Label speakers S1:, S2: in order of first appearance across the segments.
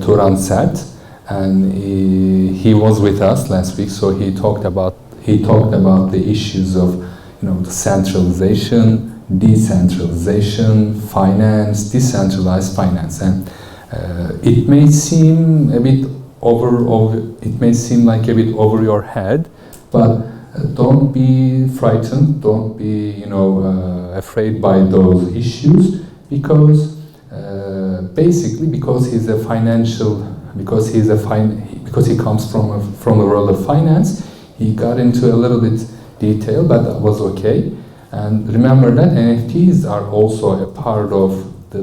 S1: Turan Sert, and he was with us last week. So he talked about the issues of the centralization, decentralization, finance, decentralized finance, and it may seem a bit it may seem like a bit over your head, but don't be frightened, don't be afraid by those issues, because basically because he comes from the world of finance, he got into a little bit detail, but that was okay. And remember that NFTs are also a part of the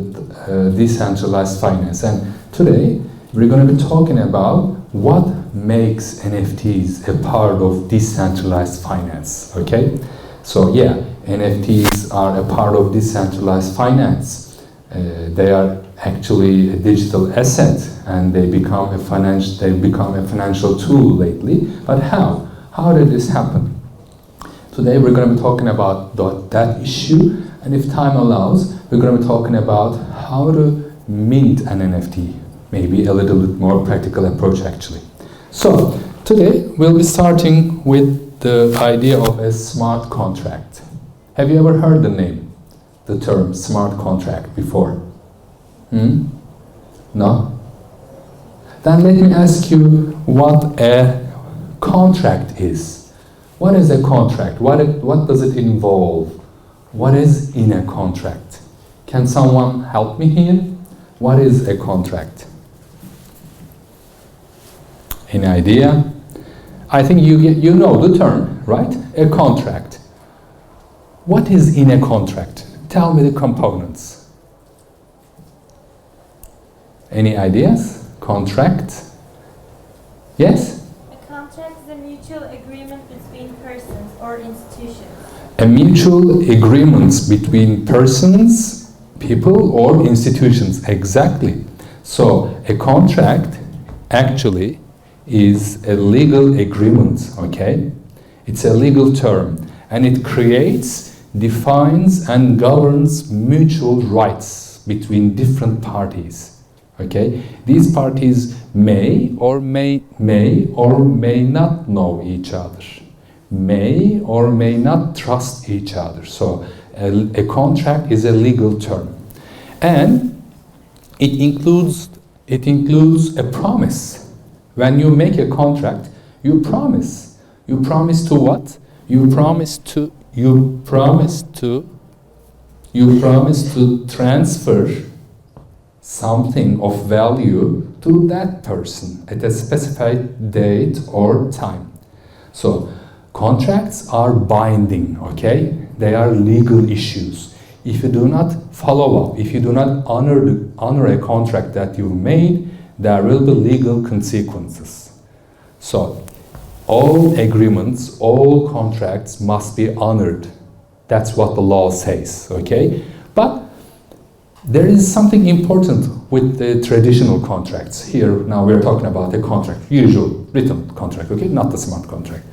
S1: decentralized finance. And today we're going to be talking about what makes NFTs a part of decentralized finance. Okay, so yeah, NFTs are a part of decentralized finance. They are actually a digital asset, and they become a financial tool lately. But how? How did this happen? Today we're going to be talking about that issue, and if time allows, we're going to be talking about how to mint an NFT, maybe a little bit more practical approach actually. So today we'll be starting with the idea of a smart contract. Have you ever heard the term smart contract before? No? Then let me ask you what a contract is. What is a contract? What does it involve? What is in a contract? Can someone help me here? What is a contract? Any idea? I think you know the term, right? A contract. What is in a contract? Tell me the components. Any ideas? Contract? Yes?
S2: A contract is a mutual agreement between persons or institutions.
S1: A mutual agreement between persons, people, or institutions. Exactly. So a contract actually is a legal agreement, okay? It's a legal term, and it creates, defines, and governs mutual rights between different parties, okay? These parties may or may not know each other, may or may not trust each other. So a contract is a legal term, and it includes a promise. When you make a contract, you promise. You promise to what? You promise to transfer something of value to that person at a specified date or time. So contracts are binding, okay? They are legal issues. If you do not follow up, if you do not honor a contract that you made, there will be legal consequences. So all agreements, all contracts must be honored. That's what the law says, okay? But there is something important with the traditional contracts. Here now we're talking about a contract, usual written contract, okay? Not the smart contract.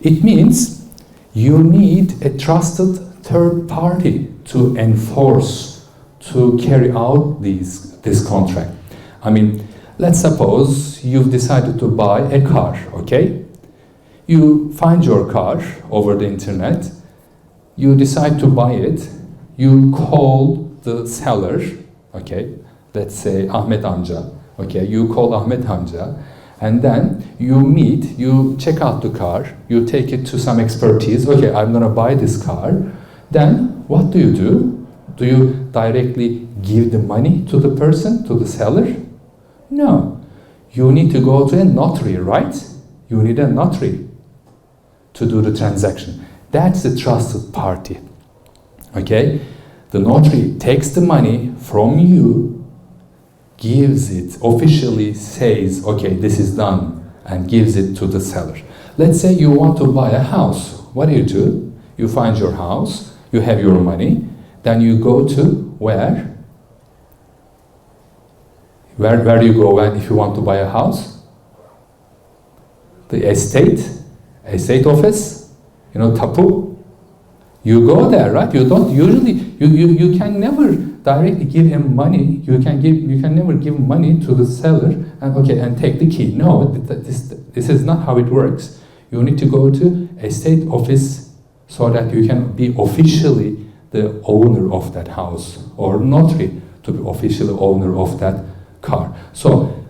S1: It means you need a trusted third party to enforce, to carry out this contract. I mean, let's suppose you've decided to buy a car, okay? You find your car over the internet, you decide to buy it, you call the seller, okay? Let's say Ahmet Amca, okay? You call Ahmet Amca, and then you meet, you check out the car, you take it to some expertise, okay, I'm gonna buy this car. Then what do? Do you directly give the money to the person, to the seller? No. You need to go to a notary, right? You need a notary to do the transaction. That's the trusted party. Okay? The notary takes the money from you, gives it, officially says, okay, this is done, and gives it to the seller. Let's say you want to buy a house. What do? You find your house, you have your money, then you go to where? Where do you go if you want to buy a house? The estate office, tapu. You go there, right? You don't usually, you can never directly give him money. You can never give money to the seller and take the key. No, this is not how it works. You need to go to a state office so that you can be officially the owner of that house, or notary to be officially owner of that car. So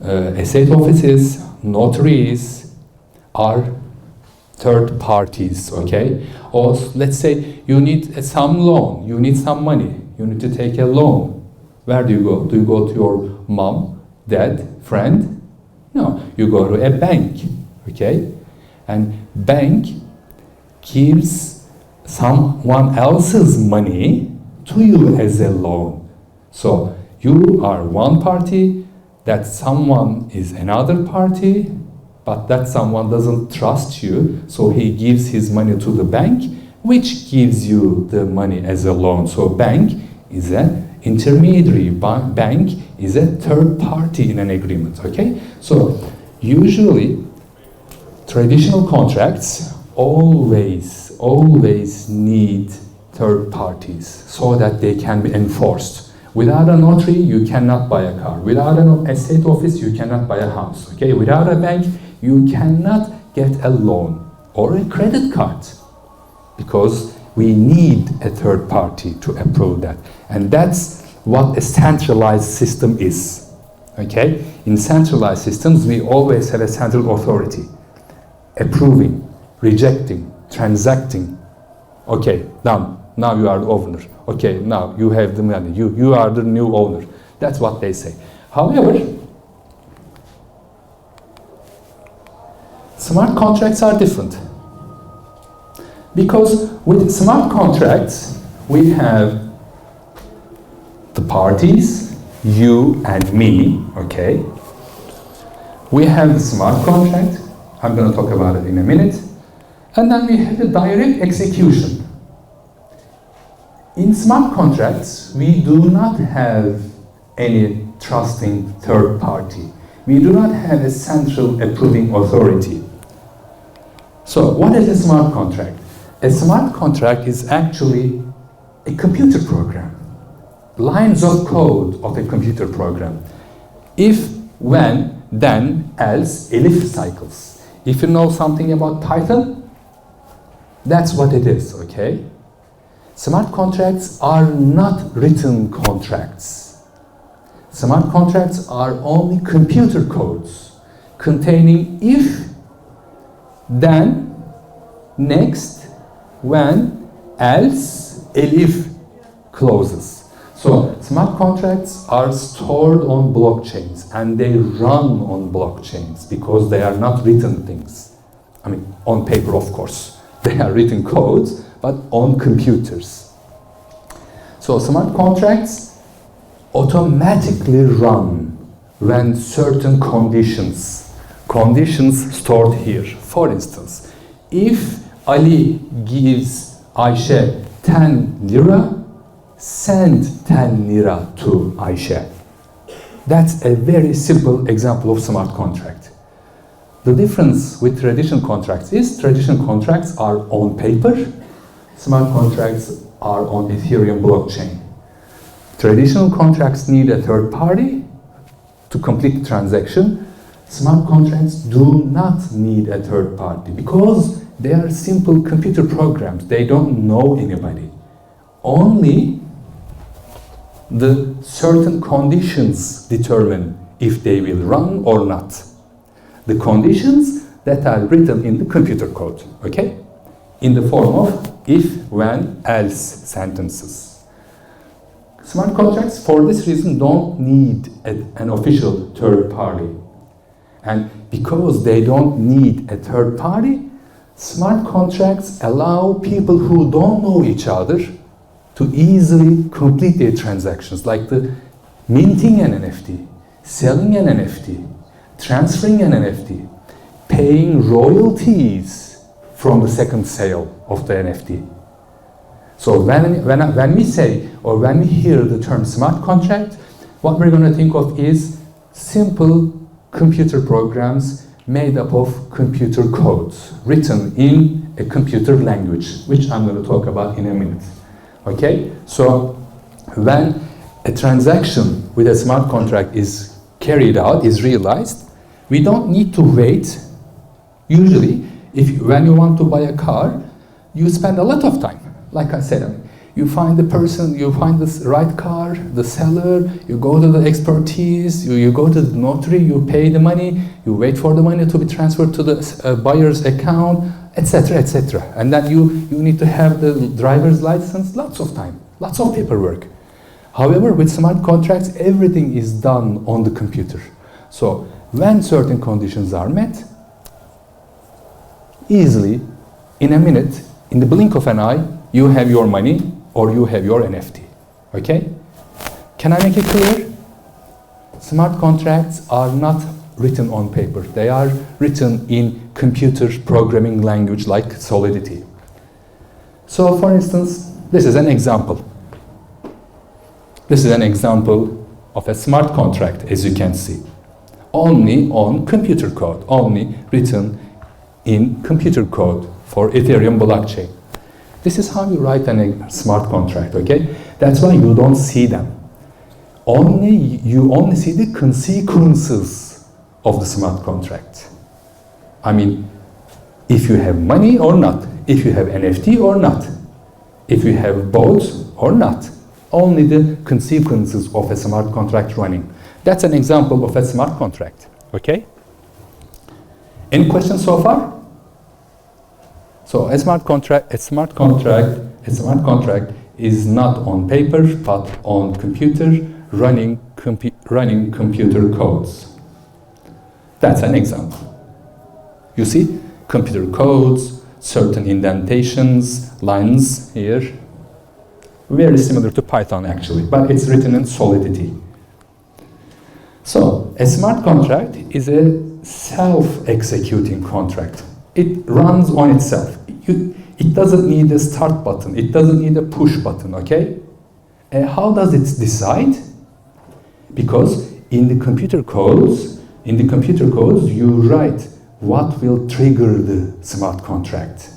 S1: estate offices, notaries are third parties, okay? Or let's say you need some loan, you need some money, you need to take a loan. Where do you go? Do you go to your mom, dad, friend? No, you go to a bank, okay? And bank gives someone else's money to you as a loan. So you are one party, that someone is another party, but that someone doesn't trust you, so he gives his money to the bank, which gives you the money as a loan. So bank is an intermediary, bank is a third party in an agreement, okay? So usually traditional contracts always need third parties so that they can be enforced. Without a notary, you cannot buy a car. Without an estate office, you cannot buy a house. Okay? Without a bank, you cannot get a loan or a credit card, because we need a third party to approve that. And that's what a centralized system is. Okay? In centralized systems, we always have a central authority approving, rejecting, transacting. Okay, done. Now you are the owner. Okay, now you have the money. You are the new owner. That's what they say. However, smart contracts are different. Because with smart contracts, we have the parties, you and me, okay? We have the smart contract. I'm going to talk about it in a minute. And then we have the direct execution. In smart contracts, we do not have any trusting third party. We do not have a central approving authority. So, what is a smart contract? A smart contract is actually a computer program. Lines of code of a computer program. If, when, then, else, elif cycles. If you know something about Python, that's what it is, okay? Smart contracts are not written contracts. Smart contracts are only computer codes containing if, then, next, when, else, elif clauses. So smart contracts are stored on blockchains and they run on blockchains because they are not written things. I mean, on paper, of course. They are written codes, but on computers. So smart contracts automatically run when certain conditions stored here. For instance, if Ali gives Ayşe 10 lira, send 10 lira to Ayşe. That's a very simple example of smart contract. The difference with traditional contracts is traditional contracts are on paper, smart contracts are on Ethereum blockchain. Traditional contracts need a third party to complete the transaction. Smart contracts do not need a third party because they are simple computer programs. They don't know anybody. Only the certain conditions determine if they will run or not. The conditions that are written in the computer code, okay? In the form of if, when, else sentences. Smart contracts, for this reason, don't need an official third party. And because they don't need a third party, smart contracts allow people who don't know each other to easily complete their transactions, like the minting an NFT, selling an NFT, transferring an NFT, paying royalties from the second sale of the NFT. So when we say, or when we hear the term smart contract, what we're going to think of is simple computer programs made up of computer codes written in a computer language, which I'm going to talk about in a minute. Okay, so when a transaction with a smart contract is carried out, is realized, we don't need to wait. Usually, when you want to buy a car, you spend a lot of time. Like I said, you find the person, you find the right car, the seller, you go to the expertise, you go to the notary, you pay the money, you wait for the money to be transferred to the buyer's account, etc., etc. And then you need to have the driver's license, lots of time, lots of paperwork. However, with smart contracts, everything is done on the computer. So when certain conditions are met, easily, in a minute, in the blink of an eye, you have your money or you have your NFT. Okay? Can I make it clear? Smart contracts are not written on paper. They are written in computer programming language like Solidity. So, for instance, this is an example. This is an example of a smart contract, as you can see. Only on computer code, only written in computer code for Ethereum blockchain. This is how you write a smart contract, okay? That's why you don't see them. You only see the consequences of the smart contract. I mean, if you have money or not, if you have NFT or not, if you have both or not, only the consequences of a smart contract running. That's an example of a smart contract, okay? Any questions so far? So a smart contract is not on paper, but on computer, running computer codes. That's an example. You see, computer codes, certain indentations, lines here, very similar to Python actually, but it's written in Solidity. So a smart contract is a self-executing contract. It runs on itself. It doesn't need a start button. It doesn't need a push button, okay? How does it decide? Because in the computer codes, you write what will trigger the smart contract.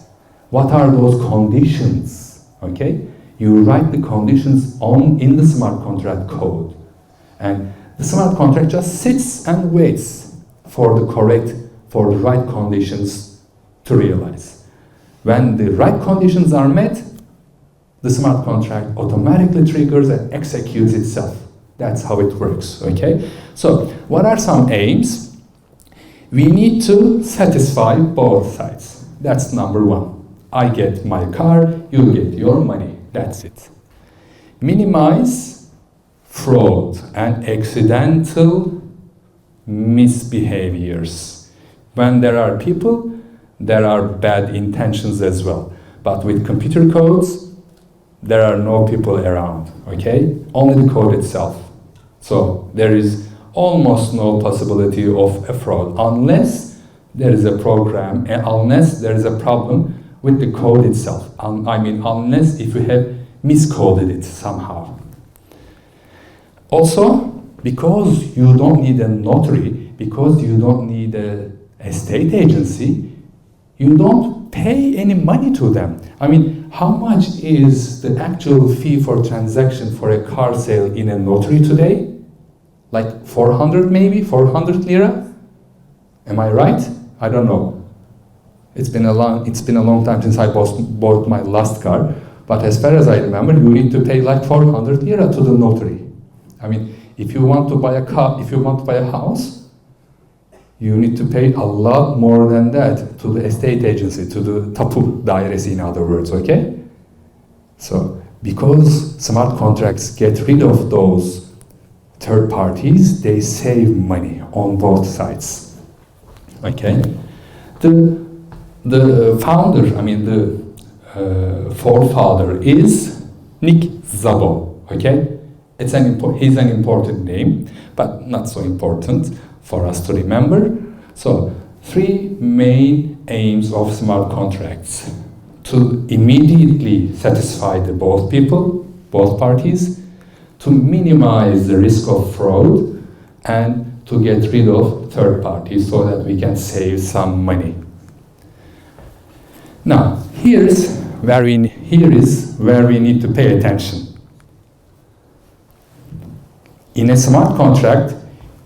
S1: What are those conditions, okay? You write the conditions in the smart contract code. And the smart contract just sits and waits for the right conditions to realize. When the right conditions are met, the smart contract automatically triggers and executes itself. That's how it works, okay? So, what are some aims? We need to satisfy both sides. That's number one. I get my car, you get your money. That's it. Minimize fraud and accidental misbehaviors. When there are people, there are bad intentions as well. But with computer codes, there are no people around, okay? Only the code itself. So there is almost no possibility of a fraud unless there is a program, and unless there is a problem with the code itself. Unless if you have miscoded it somehow. Also, because you don't need a notary, because you don't need a estate agency, you don't pay any money to them. How much is the actual fee for transaction for a car sale in a notary today? Like 400 maybe, 400 lira? Am I right? I don't know. It's been a long time since I bought my last car, but as far as I remember, you need to pay like 400 lira to the notary. If you want to buy a car, if you want to buy a house, you need to pay a lot more than that to the estate agency, to the tapu dairesi, in other words, okay? So, because smart contracts get rid of those third parties, they save money on both sides, okay? The founder, the forefather is Nick Szabo, okay? He's an important name, but not so important for us to remember. So, three main aims of smart contracts: to immediately satisfy both parties, to minimize the risk of fraud, and to get rid of third parties so that we can save some money. Now, here is where we need to pay attention. In a smart contract,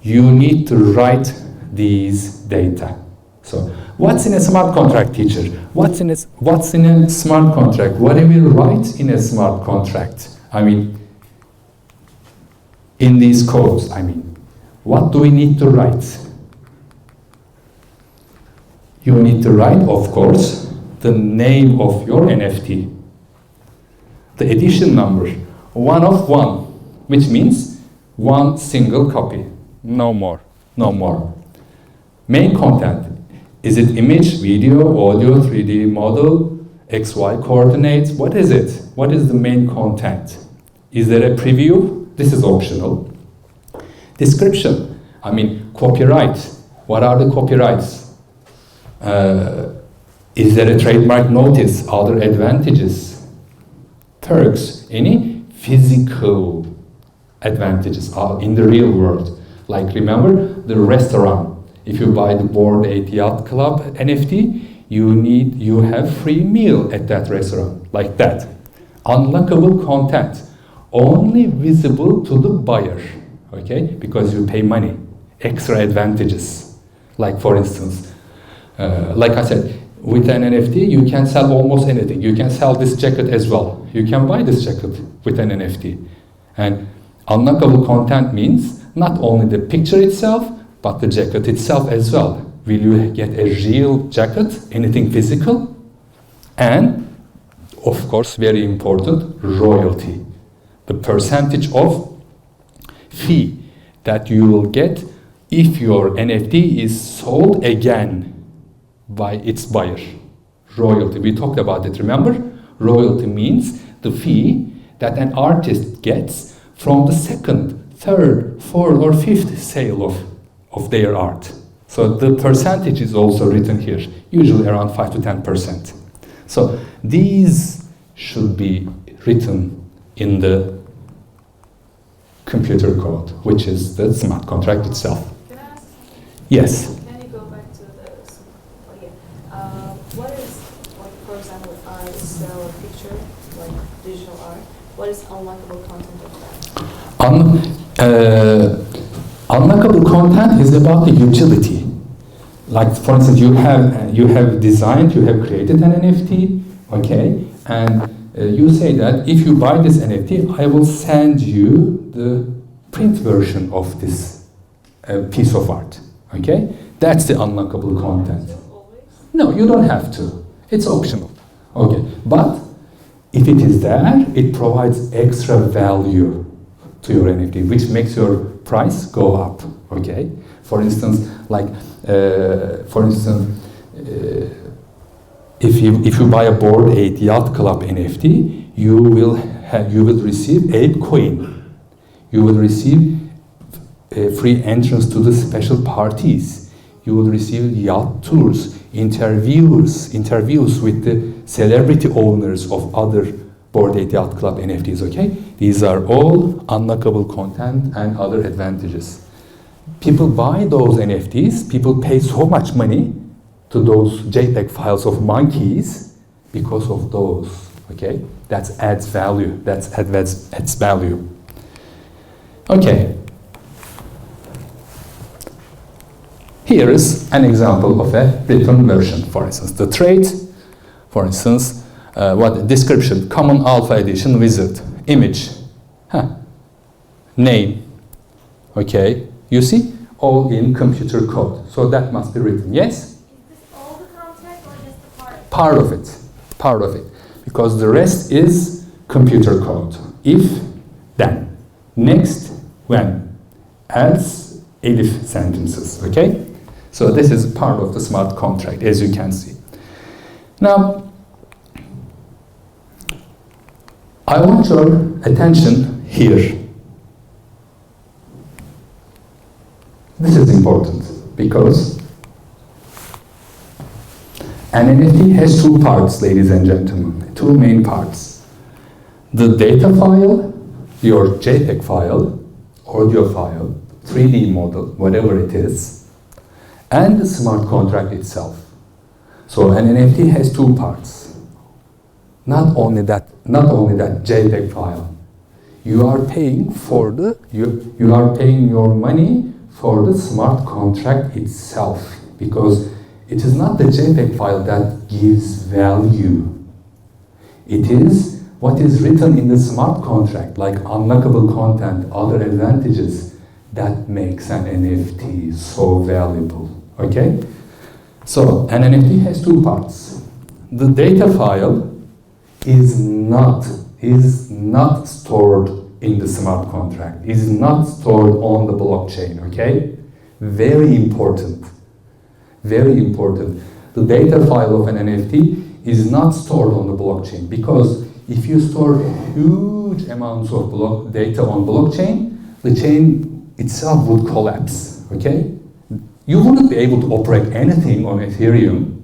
S1: you need to write these data. So, what's in a smart contract, teacher? What's in a smart contract? What do we write in a smart contract? I mean, in these codes, what do we need to write? You need to write, of course, the name of your NFT, the edition number, 1 of 1, which means one single copy, no more. Main content, is it image, video, audio, 3D model, XY coordinates? What is it? What is the main content? Is there a preview? This is optional. Description, copyright. What are the copyrights? Is there a trademark notice? Other advantages? Perks? Any physical advantages in the real world? Like remember the restaurant. If you buy the Bored Ape Yacht Club NFT, you have free meal at that restaurant, like that. Unlockable content, only visible to the buyer, okay? Because you pay money. Extra advantages, like for instance, like I said, with an NFT, you can sell almost anything. You can sell this jacket as well. You can buy this jacket with an NFT. And unlockable content means not only the picture itself, but the jacket itself as well. Will you get a real jacket, anything physical? And, of course, very important, royalty. The percentage of fee that you will get if your NFT is sold again by its buyer. Royalty, we talked about it, remember? Royalty means the fee that an artist gets from the second, third, fourth, or fifth sale of their art. So the percentage is also written here, usually around 5 to 10%. So these should be written in the computer code, which is the smart contract itself.
S3: Can I ask something?
S1: Yes.
S3: Can you go back to the, what is, like, for example, if I sell a picture, like digital art, what is unlockable content of that?
S1: Unlockable content is about the utility. Like, for instance, you have designed, you have created an NFT, okay, and you say that if you buy this NFT, I will send you the print version of this piece of art, okay? That's the unlockable content. No, you don't have to. It's optional, okay? But if it is there, it provides extra value to your NFT, which makes your price go up, okay? For instance, if you buy a Bored Ape Yacht Club NFT, you will receive Ape Coin. You will receive free entrance to the special parties. You will receive yacht tours, interviews with the celebrity owners of other Bored Ape Yacht Club NFTs, okay? These are all unlockable content and other advantages. People buy those NFTs, people pay so much money to those JPEG files of monkeys because of those, okay? That adds value, adds value. Okay. Here is an example of a written version, for instance. The trait, for instance, description, common alpha edition wizard, image, name, okay? You see, all in computer code. So that must be written, yes?
S2: Is this all the content or just the part?
S1: Part of it. Because the rest is computer code. If, then, next, when, else, if sentences, okay? So this is part of the smart contract, as you can see. Now, I want your attention here. This is important because an NFT has two parts, ladies and gentlemen, two main parts. The data file, your JPEG file, audio file, 3D model, whatever it is, and the smart contract itself. So an NFT has two parts. Not only that JPEG file. you are paying for the you are paying your money for the smart contract itself, because it is not the JPEG file that gives value. It is what is written in the smart contract, like unlockable content, other advantages, that makes an NFT so valuable. Okay? So an NFT has two parts. The data file is not stored in the smart contract, is not stored on the blockchain. Okay? Very important. Very important. The data file of an NFT is not stored on the blockchain, because if you store huge amounts of data on blockchain, the chain itself would collapse. Okay? You wouldn't be able to operate anything on Ethereum.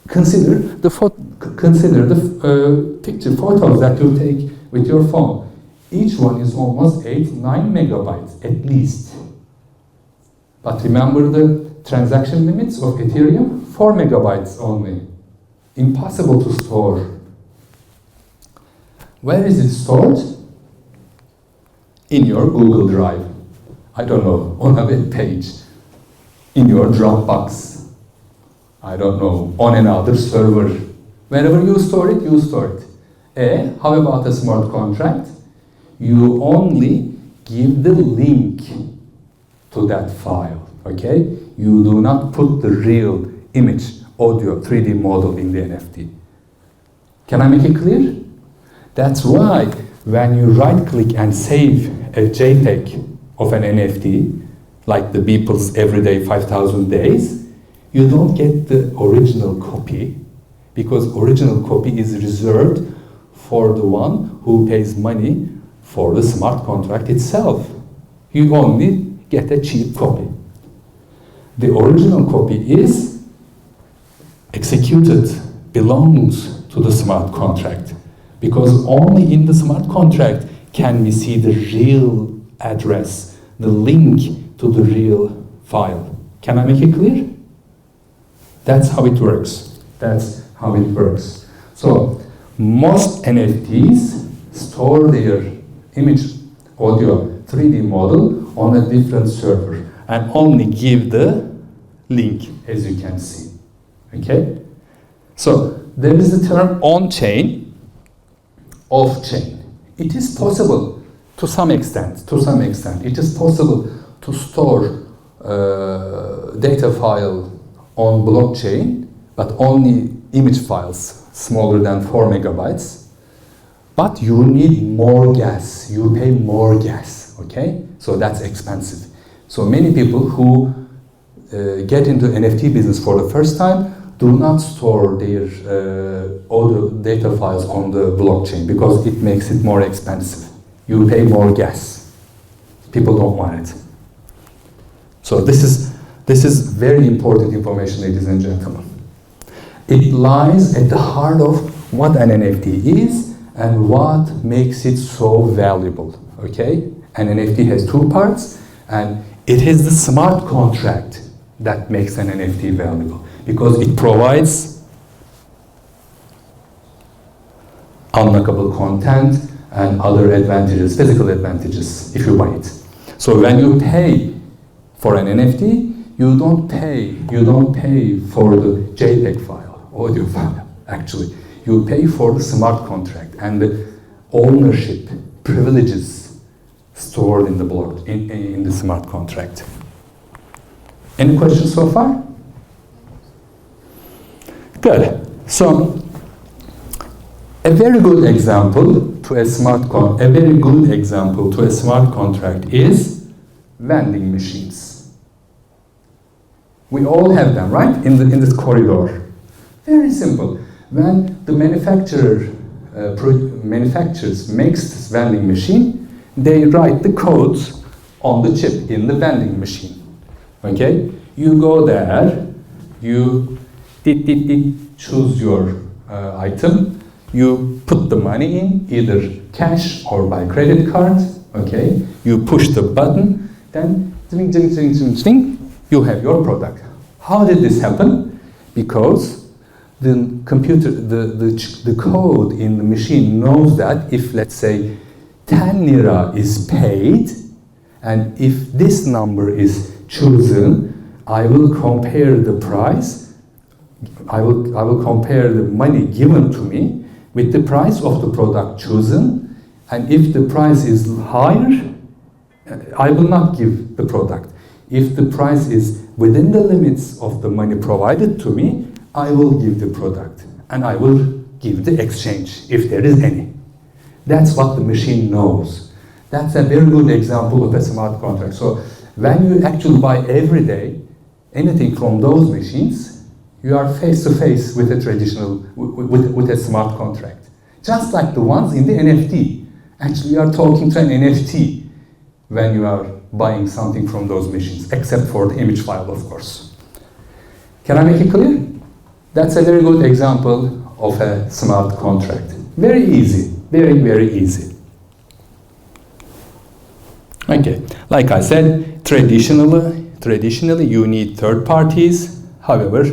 S1: Consider the photos that you take with your phone. Each one is almost 8-9 megabytes at least. But remember the transaction limits of Ethereum? 4 megabytes only. Impossible to store. Where is it stored? In your Google Drive. I don't know, on a web page. In your Dropbox. I don't know, on another server. Wherever you store it, you store it. How about a smart contract? You only give the link to that file, okay? You do not put the real image, audio, 3D model in the NFT. Can I make it clear? That's why when you right-click and save a JPEG of an NFT, like the Beeple's Everyday 5000 Days, you don't get the original copy, because original copy is reserved for the one who pays money for the smart contract itself. You only get a cheap copy. The original copy is executed, belongs to the smart contract, because only in the smart contract can we see the real address, the link to the real file. Can I make it clear? That's how it works. That's how it works. So most NFTs store their image, audio, 3D model on a different server and only give the link, as you can see. Okay? So there is the term on-chain, off-chain. It is possible to some extent, it is possible to store data file on blockchain, but only image files smaller than 4 megabytes. But you need more gas, you pay more gas, okay? So that's expensive. So many people who get into NFT business for the first time do not store their audio data files on the blockchain, because it makes it more expensive. You pay more gas. People don't want it. So this is very important information, ladies and gentlemen. It lies at the heart of what an NFT is and what makes it so valuable, okay? An NFT has two parts, and it is the smart contract that makes an NFT valuable, because it provides unlockable content and other advantages, physical advantages, if you buy it. So when you pay for an NFT, you don't pay for the JPEG file, audio file, actually. You pay for the smart contract and the ownership privileges stored in the block, in the smart contract. Any questions so far? Good. So, a very good example to a smart contract is vending machines. We all have them, right? In this corridor. Very simple. When the manufacturers makes this vending machine, they write the codes on the chip in the vending machine. Okay? You go there, you choose your item, you put the money in, either cash or by credit card. Okay? You push the button, then ding, ding, ding, ding, ding, you have your product. How did this happen? Because the computer, the code in the machine knows that if, let's say, 10 lira is paid, and if this number is chosen, I will compare the price, I will compare the money given to me with the price of the product chosen, and if the price is higher, I will not give the product. If the price is within the limits of the money provided to me, I will give the product, and I will give the exchange, if there is any. That's what the machine knows. That's a very good example of a smart contract. So when you actually buy every day anything from those machines, you are face to face with a traditional, with a smart contract. Just like the ones in the NFT. Actually, you are talking to an NFT when you are buying something from those machines, except for the image file, of course. Can I make it clear? That's a very good example of a smart contract. Very easy, very, very easy. Okay, like I said, traditionally you need third parties. However,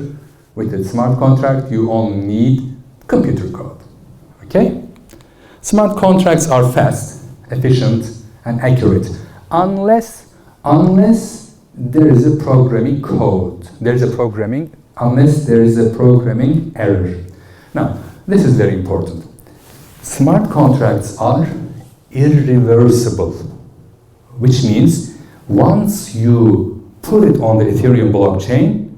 S1: with a smart contract, you only need computer code. Okay? Smart contracts are fast, efficient, and accurate, unless there is a programming code. Unless there is a programming error. Now, this is very important. Smart contracts are irreversible, which means once you put it on the Ethereum blockchain,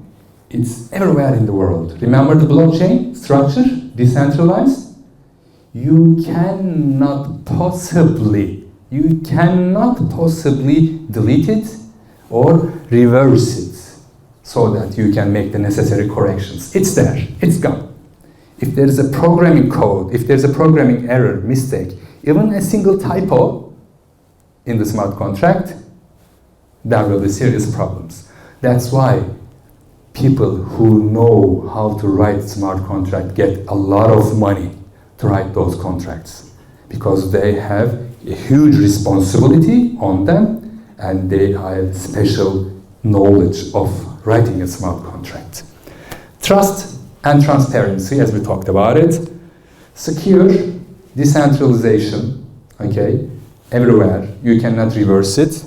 S1: it's everywhere in the world. Remember the blockchain structure, decentralized? You cannot possibly delete it or reverse it so that you can make the necessary corrections. It's there, it's gone. If there is a programming code, if there's a programming error, mistake, even a single typo in the smart contract, there will be serious problems. That's why people who know how to write smart contract get a lot of money to write those contracts, because they have a huge responsibility on them and they have special knowledge of writing a smart contract. Trust and transparency, as we talked about it. Secure decentralization, okay, everywhere. You cannot reverse it.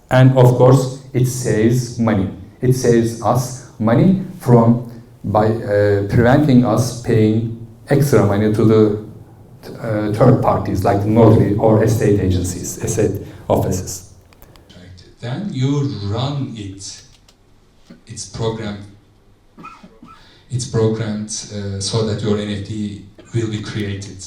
S1: And of course, it saves money. It saves us money by preventing us paying extra money to the third parties like notary or estate agencies, estate offices. Then you run it. It's programmed so that your NFT will be created.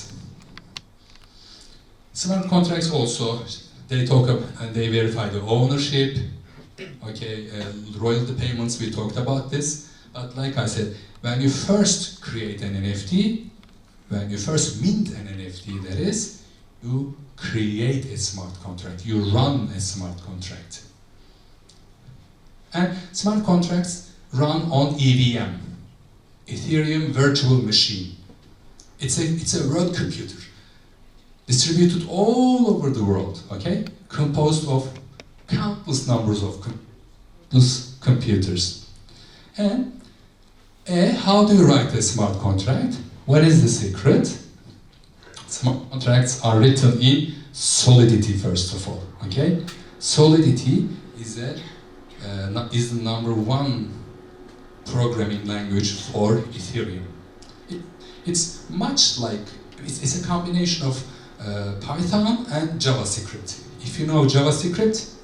S1: Smart contracts also, they talk about and they verify the ownership. Okay, royalty payments, we talked about this. But like I said, when you first create an NFT, when you first mint an NFT, that is, you create a smart contract, you run a smart contract. And smart contracts run on EVM, Ethereum Virtual Machine. It's a world computer, distributed all over the world, okay? Composed of countless numbers of computers. And how do you write a smart contract? What is the secret? Smart contracts are written in Solidity, first of all, okay? Solidity is the number one programming language for Ethereum. It's much like, it's a combination of Python and JavaScript. If you know JavaScript,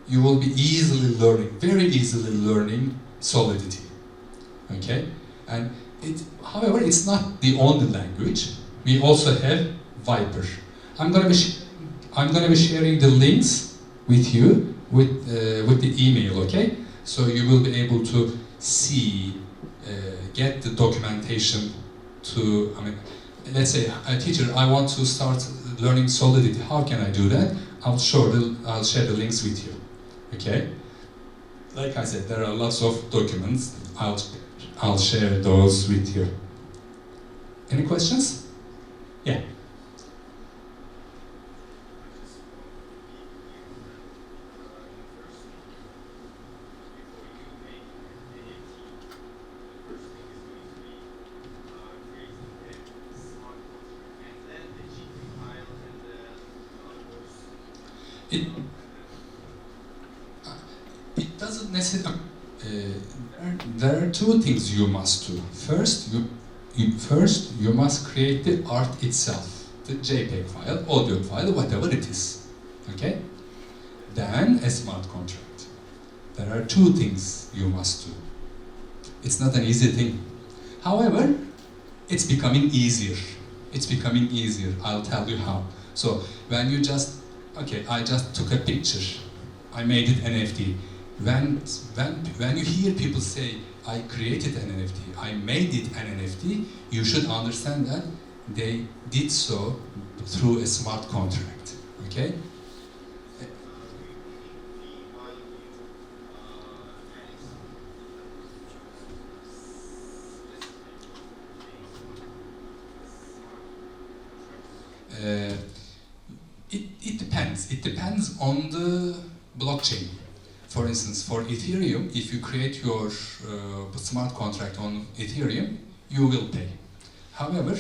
S1: you will be very easily learning Solidity, okay? And however, it's not the only language. We also have Viper. I'm going to be sharing the links with you with the email, okay? So you will be able to see, get the documentation to, let's say, a teacher, I want to start learning Solidity. How can I do that? I'll share the links with you, okay? Like I said, there are lots of documents. I'll share those with you. Any questions? Yeah. It, it doesn't necessarily. There are two things you must do. First, you must create the art itself, the JPEG file, audio file, whatever it is. Okay? Then a smart contract. There are two things you must do. It's not an easy thing. However, it's becoming easier. It's becoming easier. I'll tell you how. So when you just, okay, I just took a picture. I made it NFT. When you hear people say, I created an NFT, I made it an NFT, you should understand that they did so through a smart contract. Okay? It depends. It depends on the blockchain. For instance, for Ethereum, if you create your smart contract on Ethereum, you will pay. However,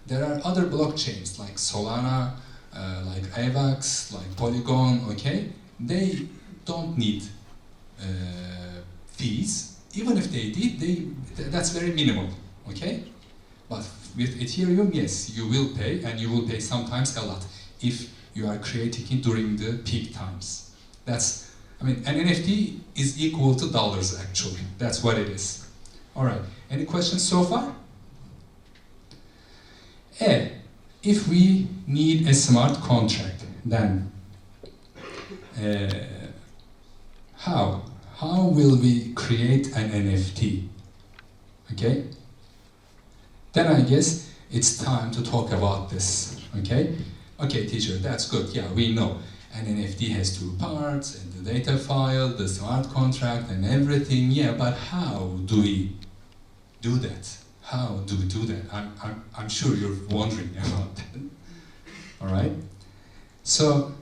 S1: there are other blockchains like Solana, like AVAX, like Polygon, okay? They don't need fees. Even if they did, that's very minimal, okay? But with Ethereum, yes, you will pay, and you will pay sometimes a lot if you are creating it during the peak times. An NFT is equal to dollars actually. That's what it is. All right. Any questions so far? If we need a smart contract, then how will we create an NFT? Okay. Then I guess it's time to talk about this. Okay. Okay, teacher, that's good. Yeah, we know. An NFT has two parts, and the data file, the smart contract, and everything. Yeah, but how do we do that? How do we do that? I'm sure you're wondering about that. All right. So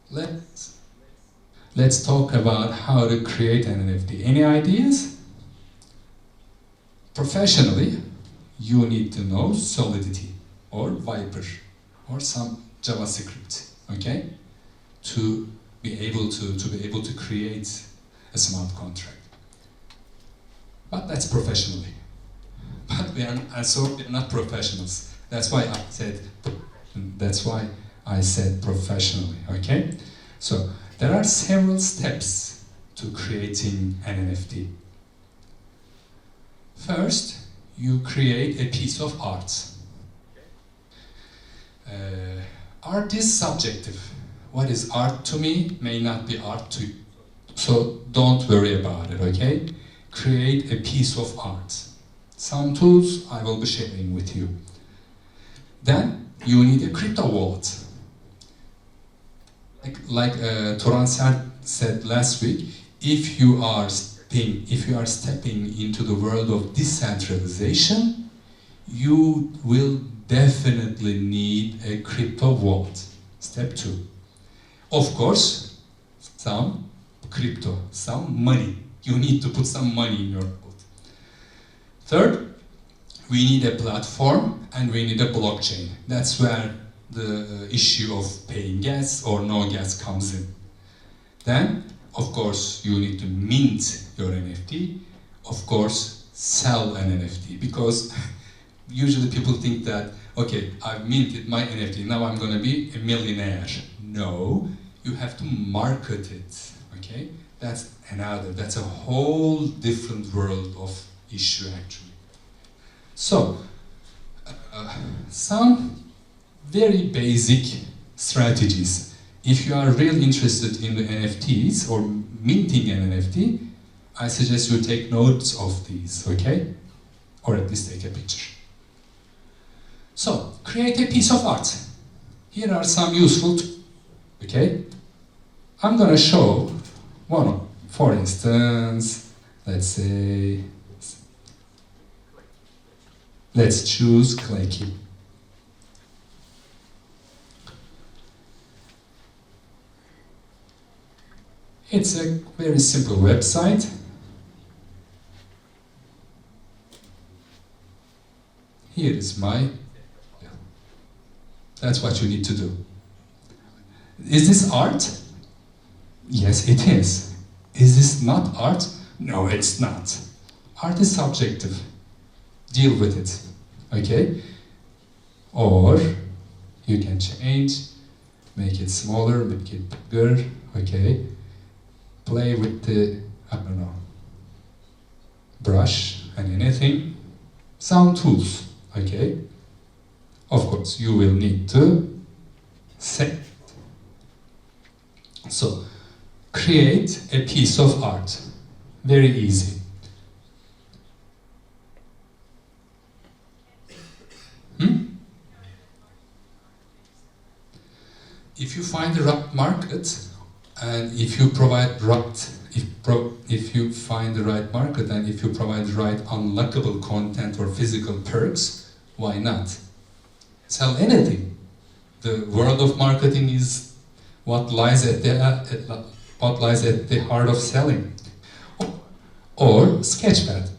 S1: let's talk about how to create an NFT. Any ideas? Professionally, you need to know Solidity or Viper or some JavaScript, okay, to be able to create a smart contract. But that's professionally. But we are not professionals. That's why I said professionally, okay? So there are several steps to creating an NFT. First, you create a piece of art. Art is subjective. What is art to me may not be art to you. So don't worry about it, okay? Create a piece of art. Some tools I will be sharing with you. Then you need a crypto wallet. Like Turan said last week, if you are stepping into the world of decentralization, you will definitely need a crypto wallet. Step 2. Of course, some crypto, some money. You need to put some money in your wallet. Third, we need a platform and we need a blockchain. That's where the issue of paying gas or no gas comes in. Then, of course, you need to mint your NFT. Of course, sell an NFT, because usually people think that, okay, I've minted my NFT, now I'm going to be a millionaire. No, you have to market it, okay? That's a whole different world of issue actually. So, some very basic strategies. If you are really interested in the NFTs or minting an NFT, I suggest you take notes of these, okay? Or at least take a picture. So, create a piece of art. Here are some useful tools, okay? I'm gonna show one. For instance, let's choose Claky. It's a very simple website. Here is my, that's what you need to do. Is this art? Yes, it is. Is this not art? No, it's not. Art is subjective. Deal with it. Okay? Or you can change, make it smaller, make it bigger, okay? Play with the, I don't know, brush and anything. Sound tools, okay? Of course, you will need to set it. So, create a piece of art. Very easy. If you find the right market, and if you provide if you find the right market and if you provide the right unlockable content or physical perks, why not? Sell anything. The world of marketing is what lies at the heart of selling. Or Sketchpad.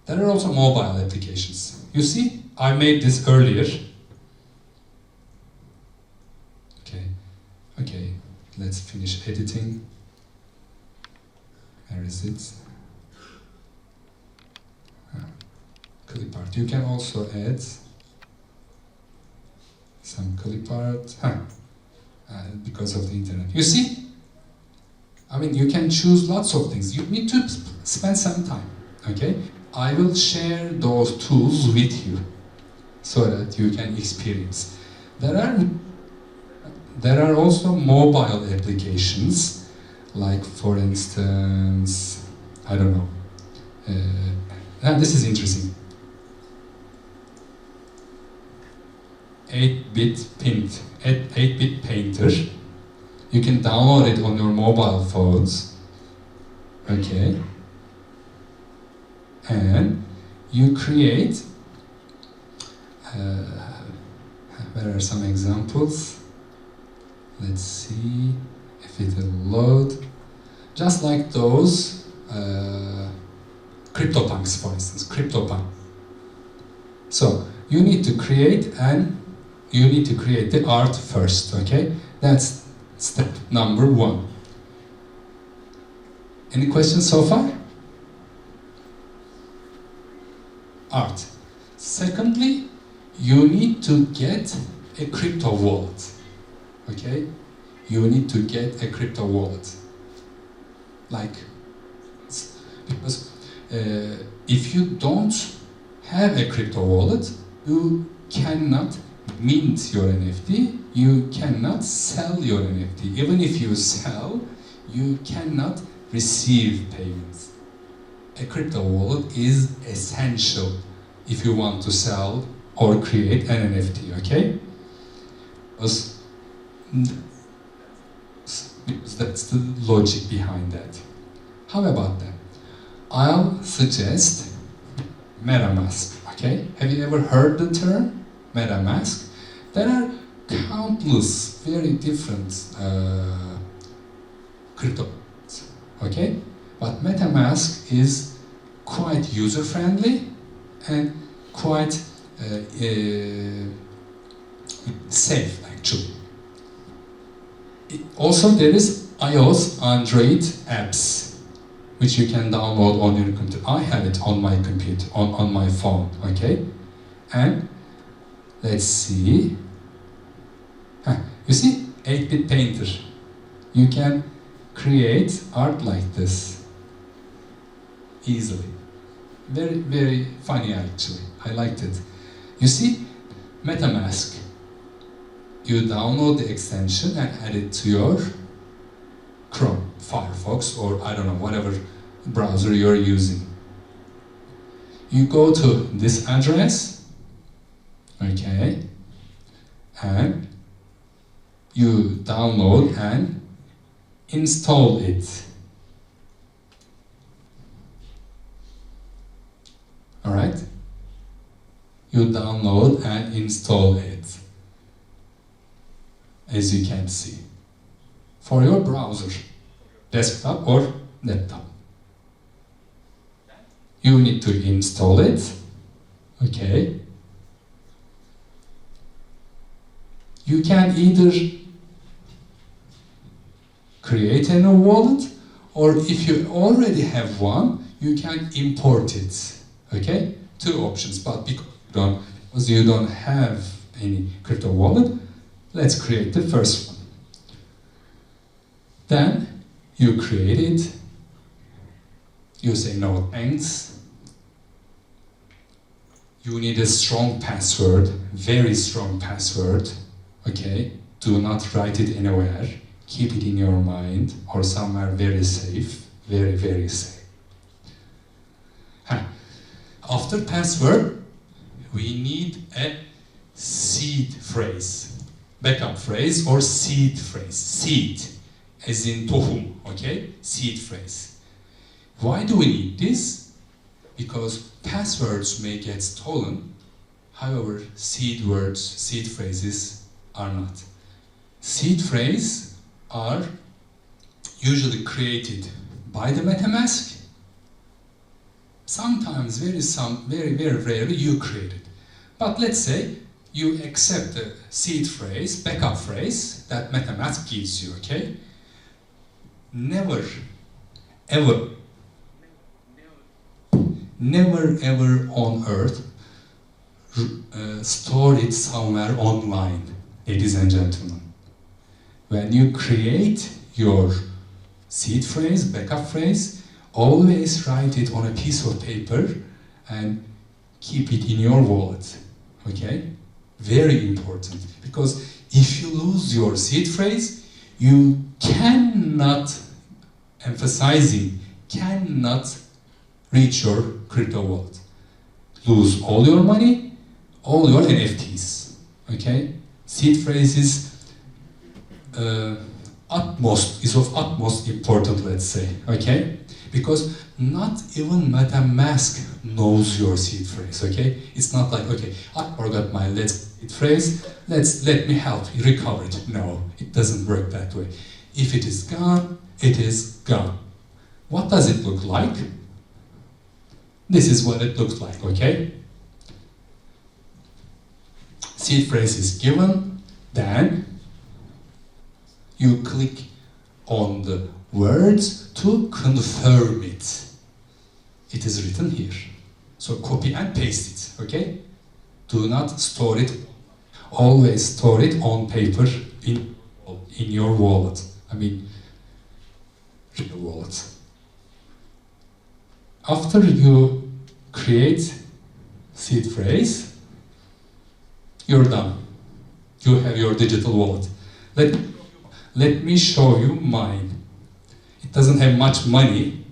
S1: There are also mobile applications. You see, I made this earlier. Okay, let's finish editing. Where is it? Clip art. You can also add some clip art because of the internet. You see? I mean, you can choose lots of things. You need to spend some time, okay? I will share those tools with you so that you can experience. There are also mobile applications, like for instance, I don't know. This is interesting. 8-bit painter. You can download it on your mobile phones. Okay. And you create. Where are some examples? Let's see if it will load. Just like those CryptoPunks, for instance, CryptoPunk. So you need to create the art first, okay? That's step number 1. Any questions so far? Art. Secondly, you need to get a crypto wallet. Okay? You need to get a crypto wallet. Because if you don't have a crypto wallet, you cannot mint your NFT, you cannot sell your NFT. Even if you sell, you cannot receive payments. A crypto wallet is essential if you want to sell or create an NFT, okay? Because that's the logic behind that. How about that? I'll suggest MetaMask, okay? Have you ever heard the term MetaMask? There are countless very different crypto, okay? But MetaMask is quite user-friendly and quite safe, actually. Also, there is iOS, Android apps, which you can download on your computer. I have it on my computer, on my phone, okay? And let's see. You see, 8-bit painter. You can create art like this easily. Very, very funny, actually. I liked it. You see, MetaMask. You download the extension and add it to your Chrome, Firefox, or I don't know, whatever browser you're using. You go to this address, okay, and you download and install it. Alright? You download and install it, as you can see, for your browser, desktop or laptop. You need to install it, okay, You can either create a new wallet, or if you already have one, you can import it. Okay? Two options, but because you don't have any crypto wallet, let's create the first one. Then you create it, you say no thanks. You need a strong password, very strong password, okay? Do not write it anywhere. Keep it in your mind or somewhere very safe, very, very safe. After password, we need a seed phrase, backup phrase or seed phrase. Seed, as in tohum, okay? Seed phrase. Why do we need this? Because passwords may get stolen, however, seed words, seed phrases are not. Seed phrases are usually created by the MetaMask. Sometimes, very rarely, you create it. But let's say you accept the seed phrase, backup phrase that MetaMask gives you, okay? Never, ever on earth store it somewhere online, ladies and gentlemen. When you create your seed phrase, backup phrase, always write it on a piece of paper and keep it in your wallet, okay? Very important, because if you lose your seed phrase, you cannot, emphasizing, cannot reach your crypto wallet. Lose all your money, all your NFTs, okay? Seed phrase is of utmost important, let's say, okay? Because not even MetaMask knows your seed phrase, okay? It's not like, okay, I forgot my seed phrase, let me help you recover it. No, it doesn't work that way. If it is gone, it is gone. What does it look like? This is what it looks like, okay? Seed phrase is given, then you click on the words to confirm it. It is written here. So copy and paste it, okay? Do not store it. Always store it on paper in your wallet. I mean, real wallet. After you create seed phrase, you're done. You have your digital wallet. Let me show you mine. It doesn't have much money.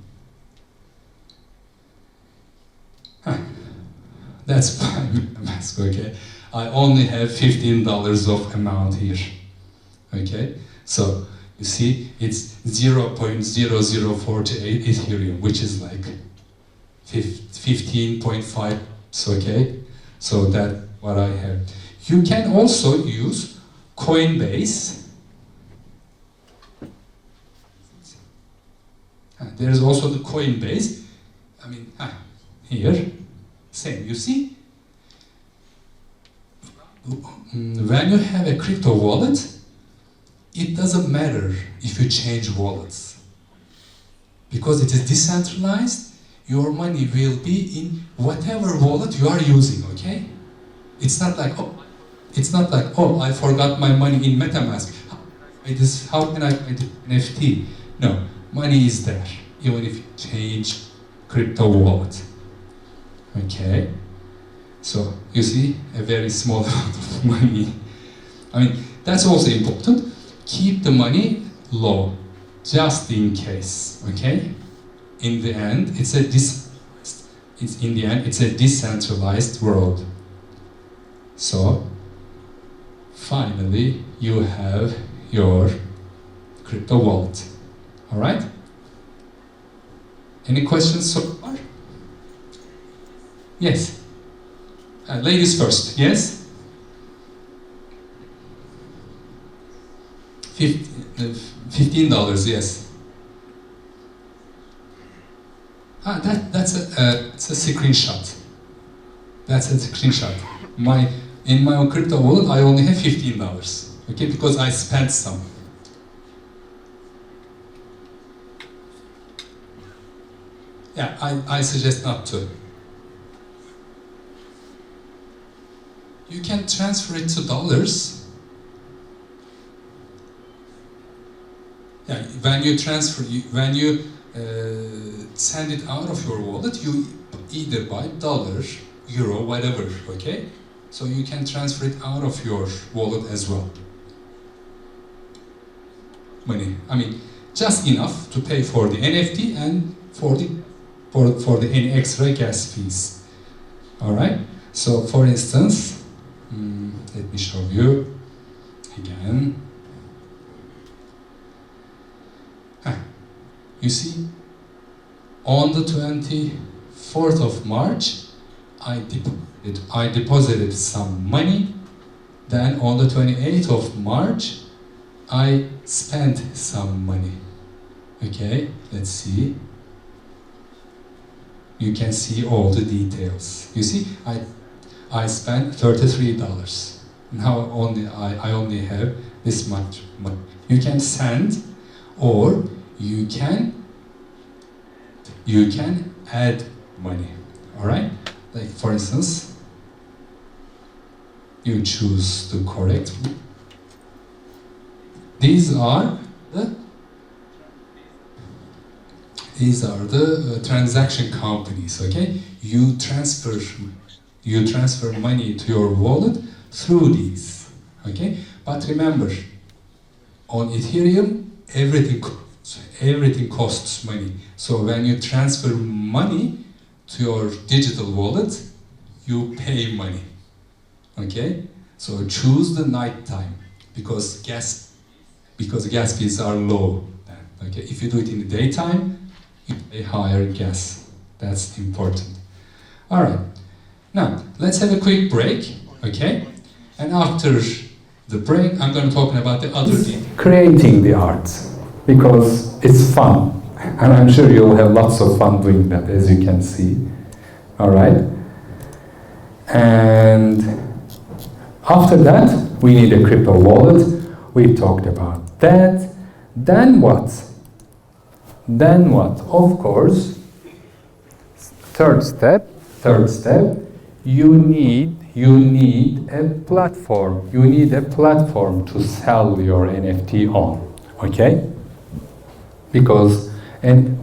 S1: That's my mask, okay? I only have $15 of amount here, okay? So, you see, it's 0.0048 Ethereum, which is like 15.5, okay? So that's what I have. You can also use Coinbase. There is also the Coinbase. I mean, here, same, you see? When you have a crypto wallet, it doesn't matter if you change wallets. Because it is decentralized, your money will be in whatever wallet you are using, okay? It's not like, oh, I forgot my money in MetaMask. How can I buy the NFT? No, money is there, even if you change crypto wallet. Okay? So, you see, a very small amount of money. I mean, that's also important. Keep the money low, just in case, okay? In the end, it's a decentralized world. So, finally, you have your crypto wallet. All right? Any questions so far? Yes. Ladies first. Yes. $15. Yes. That's a screenshot. That's a screenshot. in my crypto wallet, I only have $15, okay, because I spent some. Yeah, I suggest not to. You can transfer it to dollars. Yeah, when you transfer, when you send it out of your wallet, you either buy dollar, euro, whatever, okay? So you can transfer it out of your wallet as well. Money, I mean, just enough to pay for the NFT and for the any extra gas fees. All right. So, for instance, let me show you again. You see, on the 24th of March, I deposited some money. Then on the 28th of March, I spent some money. Okay, let's see. You can see all the details. You see, I spent $33. Now I only have this much money. You can send, or you can add money. All right. Like for instance, you choose the correct one. These are the transaction companies. Okay, you transfer money to your wallet through these. Okay, but remember, on Ethereum, everything costs money. So when you transfer money to your digital wallet, you pay money. Okay, so choose the night time because gas fees are low. Okay, if you do it in the daytime, you pay higher gas. That's important. All right. Now let's have a quick break. Okay, and after the break, I'm going to talk about the other thing. Creating the art because it's fun, and I'm sure you'll have lots of fun doing that, as you can see. All right. And after that, we need a crypto wallet. We talked about that. Then what? Then what? Of course, third step, you need a platform. You need a platform to sell your NFT on, okay? Because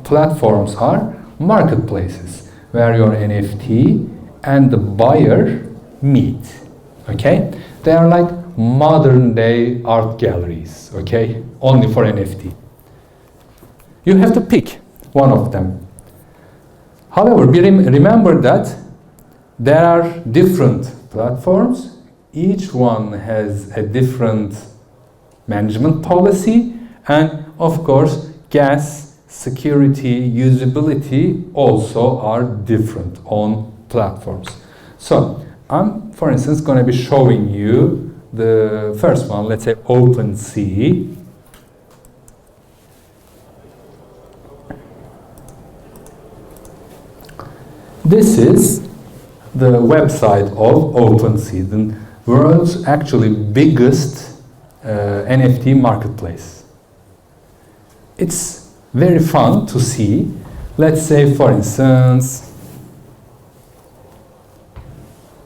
S1: platforms are marketplaces where your NFT and the buyer meet, okay? They are like modern day art galleries, okay? Only for NFT. You have to pick one of them. However, remember that there are different platforms. Each one has a different management policy, and of course, gas, security, usability also are different on platforms. So, I'm, for instance, going to be showing you the first one, let's say OpenSea. This is the website of OpenSea, the world's actually biggest NFT marketplace. It's very fun to see. Let's say, for instance,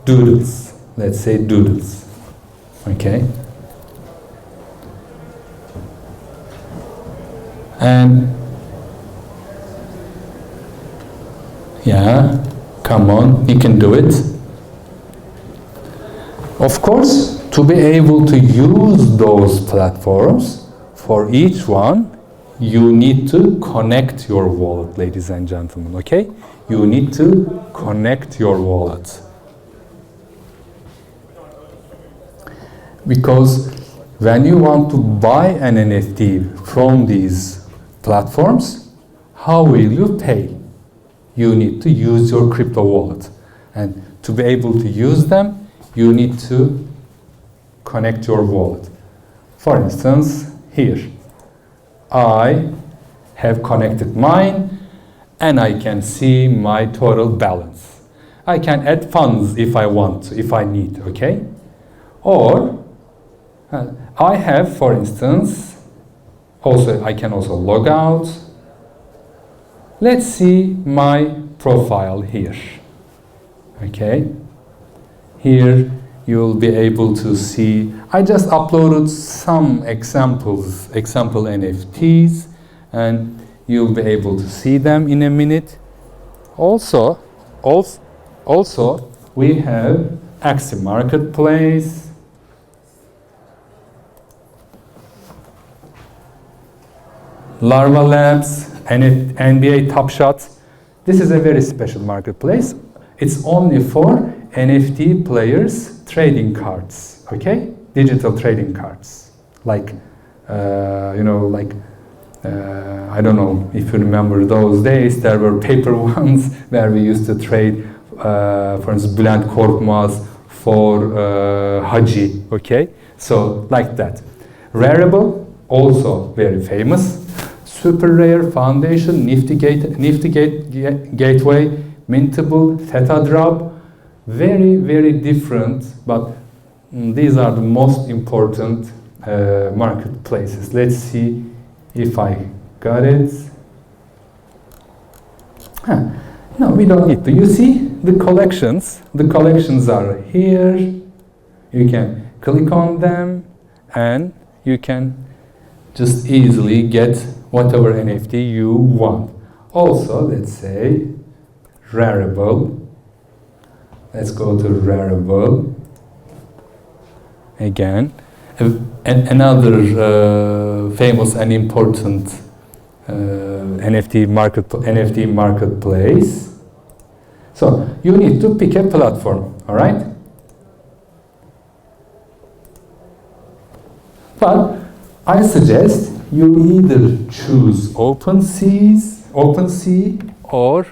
S1: Doodles. Let's say Doodles. Okay. And yeah, come on, you can do it. Of course, to be able to use those platforms, for each one, you need to connect your wallet, ladies and gentlemen, okay? You need to connect your wallet. Because when you want to buy an NFT from these platforms, how will you pay? You need to use your crypto wallet. And to be able to use them, you need to connect your wallet. For instance, here, I have connected mine and I can see my total balance. I can add funds if I want, if I need, okay? Or I have, for instance, I can also log out. Let's see my profile here. Okay, here you'll be able to see, I just uploaded some example NFTs, and you'll be able to see them in a minute. Also we have Axie Marketplace, Larva Labs, NBA Top Shot. This is a very special marketplace. It's only for NFT players trading cards, okay? Digital trading cards. Like, I don't know if you remember those days, there were paper ones where we used to trade, for instance, Bülent Korkmaz for Haji, okay? So, like that. Rarible, also very famous. Super Rare, Foundation, Nifty Gateway, Mintable, Theta Drop, very, very different, but these are the most important marketplaces. Let's see if I got it. No, we don't need to. You see the collections? The collections are here. You can click on them and you can just easily get whatever NFT you want. Also, let's say Rarible. Let's go to Rarible. Again, another famous and important NFT marketplace. So you need to pick a platform, all right? But I suggest you either choose OpenSea or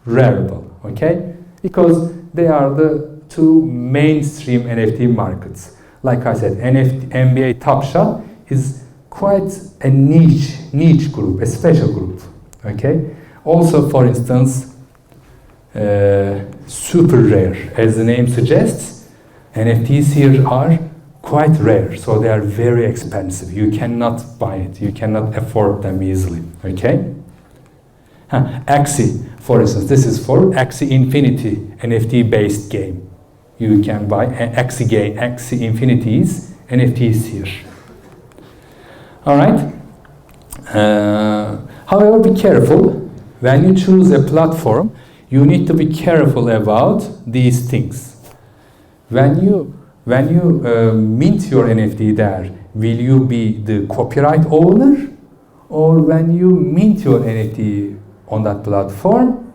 S1: Rarible, okay? Because they are the two mainstream NFT markets. Like I said, NBA Top Shot is quite a niche group, a special group, okay? Also, for instance, Super Rare, as the name suggests, NFTs here are quite rare, so they are very expensive. You cannot buy it, you cannot afford them easily, okay? Axie, for instance, this is for Axie Infinity, NFT-based game. You can buy Axie Infinity's NFTs here. All right. However, be careful when you choose a platform. You need to be careful about these things. When you mint your NFT there, will you be the copyright owner, or when you mint your NFT on that platform,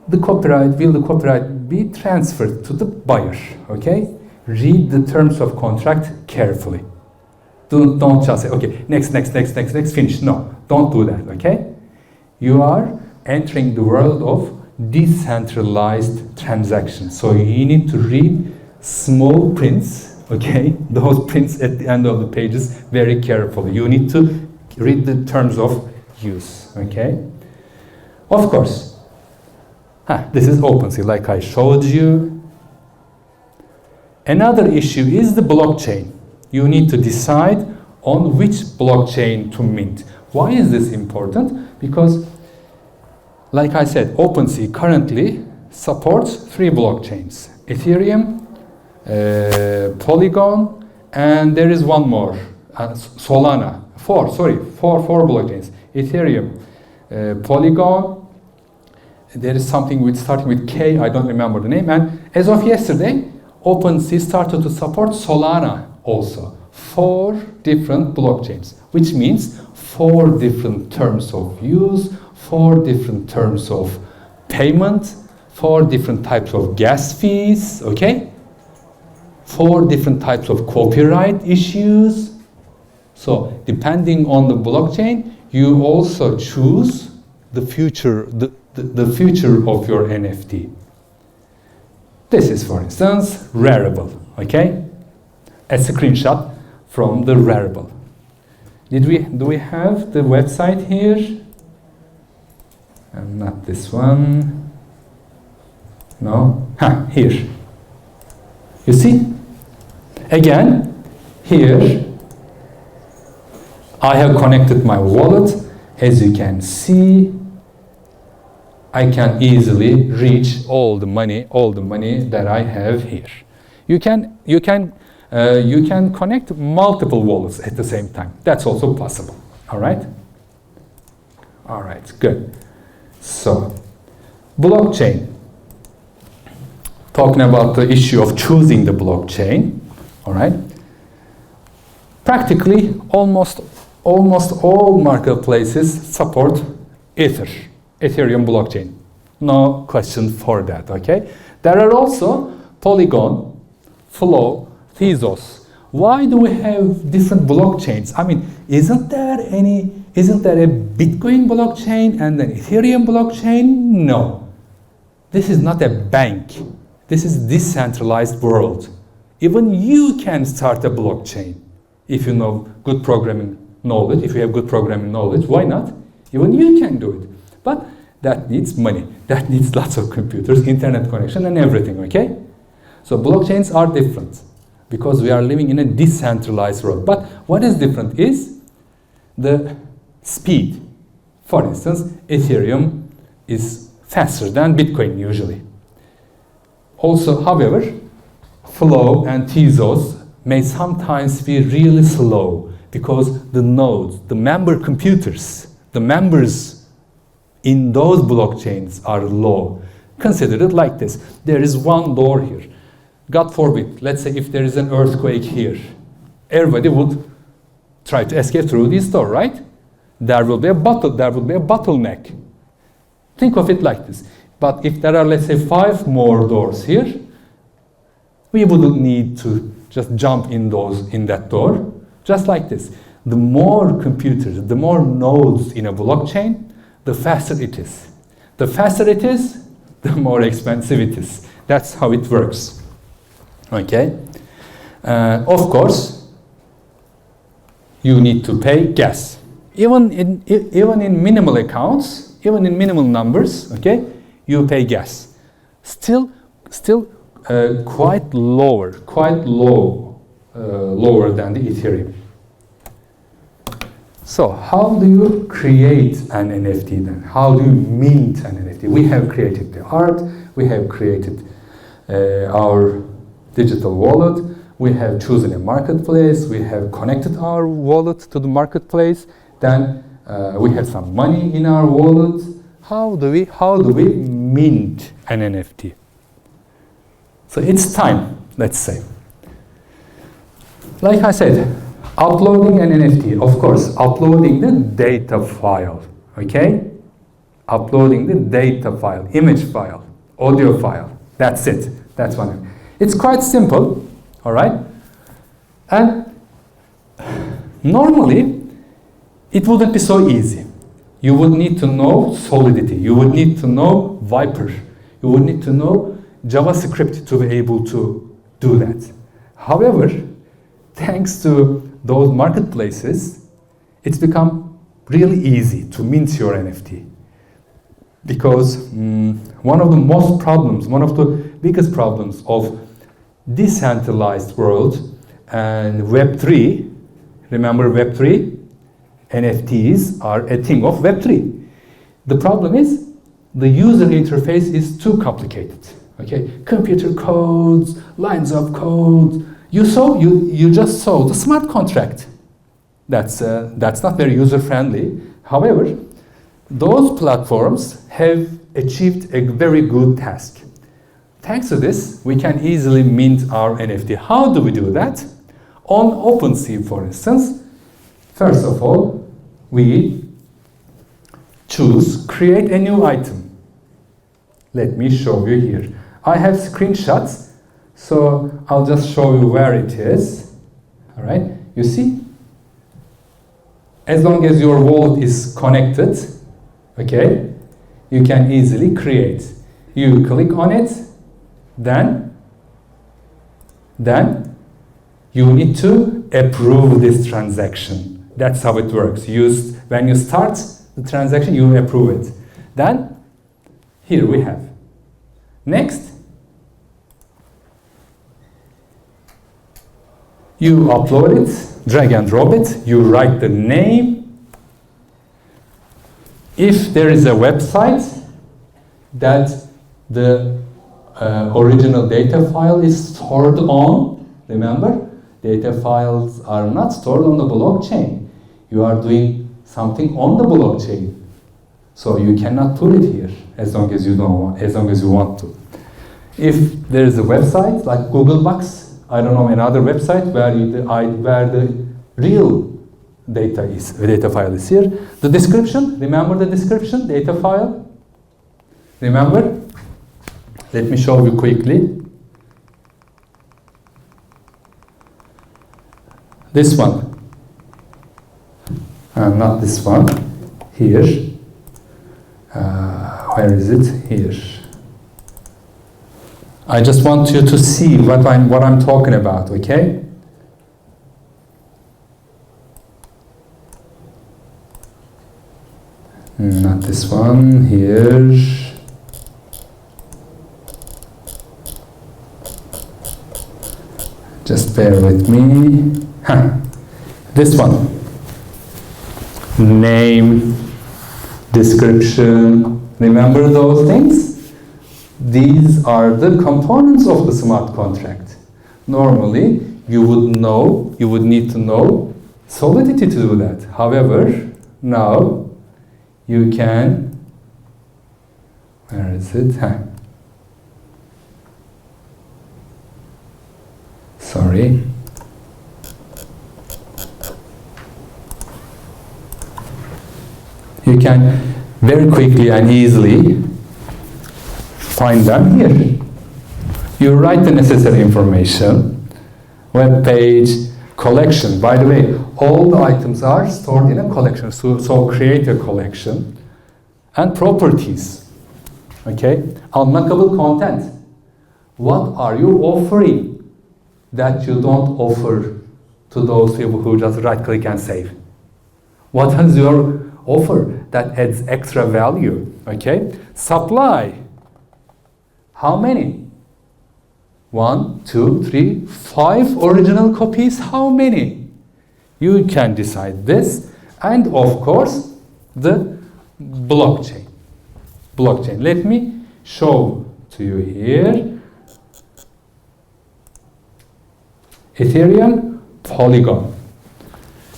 S1: will the copyright be transferred to the buyer? Okay, read the terms of contract carefully. Don't just say, okay, next, finish. No, don't do that, okay? You are entering the world of decentralized transactions. So you need to read small prints, okay? Those prints at the end of the pages very carefully. You need to read the terms of use, okay? Of course, this is OpenSea, like I showed you. Another issue is the blockchain. You need to decide on which blockchain to mint. Why is this important? Because, like I said, OpenSea currently supports 3 blockchains: Ethereum, Polygon, and there is one more, Solana. 4 blockchains: Ethereum, Polygon. There is something starting with K, I don't remember the name. And as of yesterday, OpenSea started to support Solana also. 4 different blockchains, which means 4 different terms of use, 4 different terms of payment, 4 different types of gas fees, okay? 4 different types of copyright issues. So depending on the blockchain, you also choose the future of your NFT. This is, for instance, Rarible, okay? A screenshot from the Rarible. Do we have the website here? And not this one. No? Here. You see? Again, here I have connected my wallet. As you can see, I can easily reach all the money that I have here. You can connect multiple wallets at the same time. That's also possible. All right. All right. Good. So, blockchain. Talking about the issue of choosing the blockchain. All right. Practically, almost all marketplaces support Ethereum blockchain. No question for that, okay? There are also Polygon, Flow, Tezos. Why do we have different blockchains? I mean, isn't there a Bitcoin blockchain and an Ethereum blockchain? No. This is not a bank. This is decentralized world. Even you can start a blockchain if you know good programming knowledge. If you have good programming knowledge, why not? Even you can do it. But that needs money. That needs lots of computers, internet connection, and everything, okay? So blockchains are different because we are living in a decentralized world. But what is different is the speed. For instance, Ethereum is faster than Bitcoin usually. Also, however, Flow and Tezos may sometimes be really slow because the nodes, the member computers, the members in those blockchains are low. Consider it like this. There is one door here. God forbid, let's say if there is an earthquake here, everybody would try to escape through this door, right? There will be a bottleneck. Think of it like this. But if there are, let's say, 5 more doors here, we wouldn't need to just jump in that door. Just like this. The more computers, the more nodes in a blockchain, the faster it is. The faster it is, the more expensive it is. That's how it works. Okay? Of course, you need to pay gas. Even in minimal accounts, even in minimal numbers, okay, you pay gas. Still quite lower than the Ethereum. So how do you create an NFT then? How do you mint an NFT? We have created the art, we have created our digital wallet, we have chosen a marketplace, we have connected our wallet to the marketplace, then we have some money in our wallet. How do we mint an NFT? So it's time, let's say. Like I said, uploading an NFT, of course, uploading the data file, okay? Uploading the data file, image file, audio file, that's it. That's one. It's quite simple, all right? And normally, it wouldn't be so easy. You would need to know Solidity, you would need to know Viper, you would need to know JavaScript to be able to do that. However, thanks to those marketplaces, it's become really easy to mint your NFT. Because one of the biggest problems of decentralized world and Web3, remember Web3? NFTs are a thing of Web3. The problem is the user interface is too complicated. Okay, computer codes, lines of code. You just saw the smart contract. That's not very user friendly. However, those platforms have achieved a very good task. Thanks to this, we can easily mint our NFT. How do we do that? On OpenSea, for instance, first of all, we choose create a new item. Let me show you here. I have screenshots, so I'll just show you where it is. All right, you see? As long as your wallet is connected, okay, you can easily create. You click on it, then you need to approve this transaction. That's how it works. When you start the transaction, you approve it. Then, here we have. Next, You upload it, drag and drop it, you write the name. If there is a website that the original data file is stored on, remember, data files are not stored on the blockchain. You are doing something on the blockchain. So you cannot put it here as long as you don't want, as long as you want to. If there is a website like Googlebox, I don't know, another website where the real data file is here. The description, remember the description, data file? Remember? Let me show you quickly. This one. Not this one. Here. Where is it? Here. I just want you to see what I'm talking about, okay? Not this one, here. Just bear with me. This one. Name, description, remember those things? These are the components of the smart contract. Normally, you would need to know Solidity to do that. However, now you can, where is it? Sorry. You can very quickly and easily find them here. You write the necessary information, web page, collection. By the way, all the items are stored in a collection, so create a collection. And properties, okay? Unlockable content. What are you offering that you don't offer to those people who just right click and save? What is your offer that adds extra value, okay? Supply. How many? 1, 2, 3, 5 original copies. How many? You can decide this. And of course, the blockchain. Blockchain. Let me show to you here. Ethereum, Polygon.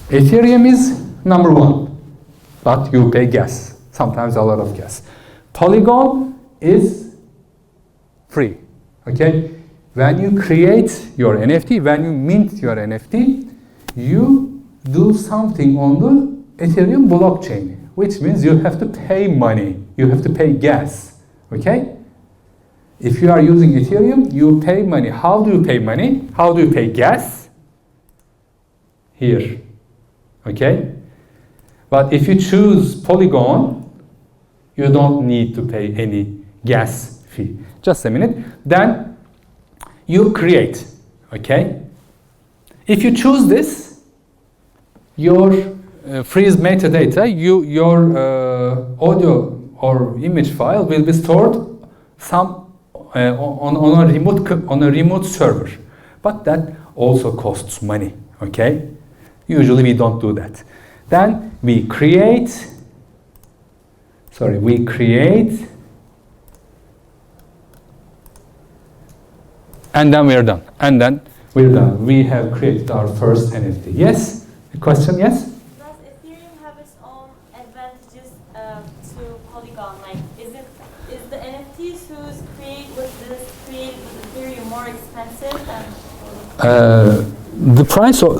S1: Ethereum is number 1, but you pay gas. Sometimes a lot of gas. Polygon is free, okay? When you create your NFT, when you mint your NFT, you do something on the Ethereum blockchain, which means you have to pay money, you have to pay gas, okay? If you are using Ethereum, you pay money. How do you pay money? How do you pay gas? Here, okay? But if you choose Polygon, you don't need to pay any gas fee. Just a minute. Then you create, okay? If you choose this, your freeze metadata, your audio or image file will be stored on a remote server, but that also costs money, okay? Usually we don't do that. Then we create, and then we're done. And then we're done. We have created our first NFT. Yes? A question? Yes?
S2: Does Ethereum have its own advantages to Polygon? Like, is the NFTs who's created with Ethereum more expensive than?
S1: The price of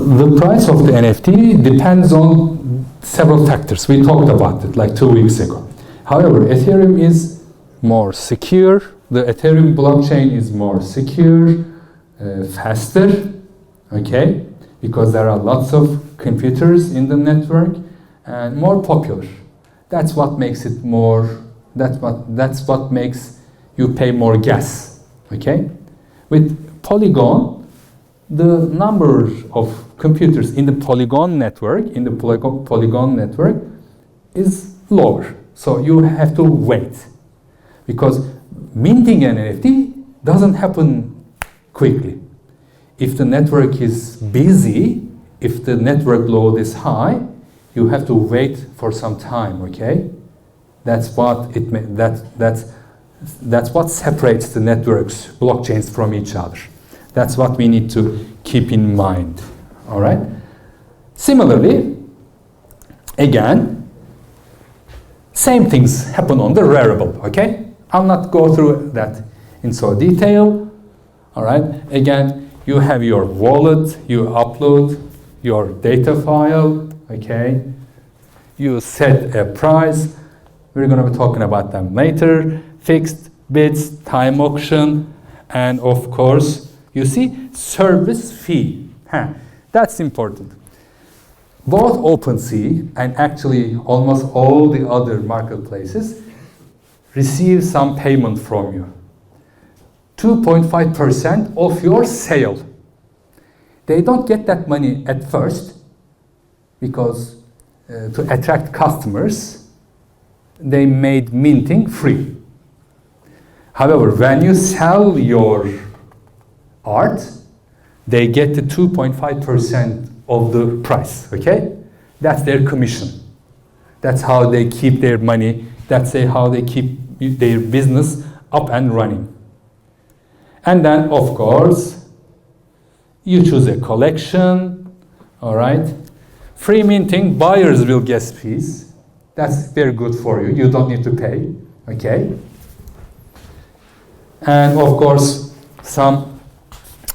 S1: the NFT depends on several factors. We talked about it like 2 weeks ago. However, Ethereum is more secure. The Ethereum blockchain is more secure, faster, okay? Because there are lots of computers in the network and more popular. That's what makes it more. That's what makes you pay more gas, okay? With Polygon, the number of computers in the Polygon network, is lower. So you have to wait, because minting an NFT doesn't happen quickly. if the network is busy, if the network load is high, you have to wait for some time, okay? That's what that's what separates the networks, blockchains from each other. That's what we need to keep in mind, all right? Similarly, again, same things happen on the Rarible, okay? I'll not go through that in so detail, all right? Again, you have your wallet, you upload your data file, okay? You set a price. We're going to be talking about them later. Fixed bids, time auction, and of course, you see, service fee. That's important. Both OpenSea and actually almost all the other marketplaces receive some payment from you. 2.5% of your sale. They don't get that money at first because to attract customers, they made minting free. However, when you sell your art, they get the 2.5% of the price, okay? That's their commission. That's how they keep their money. That's how they keep their business up and running. And then, of course, you choose a collection, all right? Free minting, buyers will get fees. That's very good for you. You don't need to pay, okay? And of course, some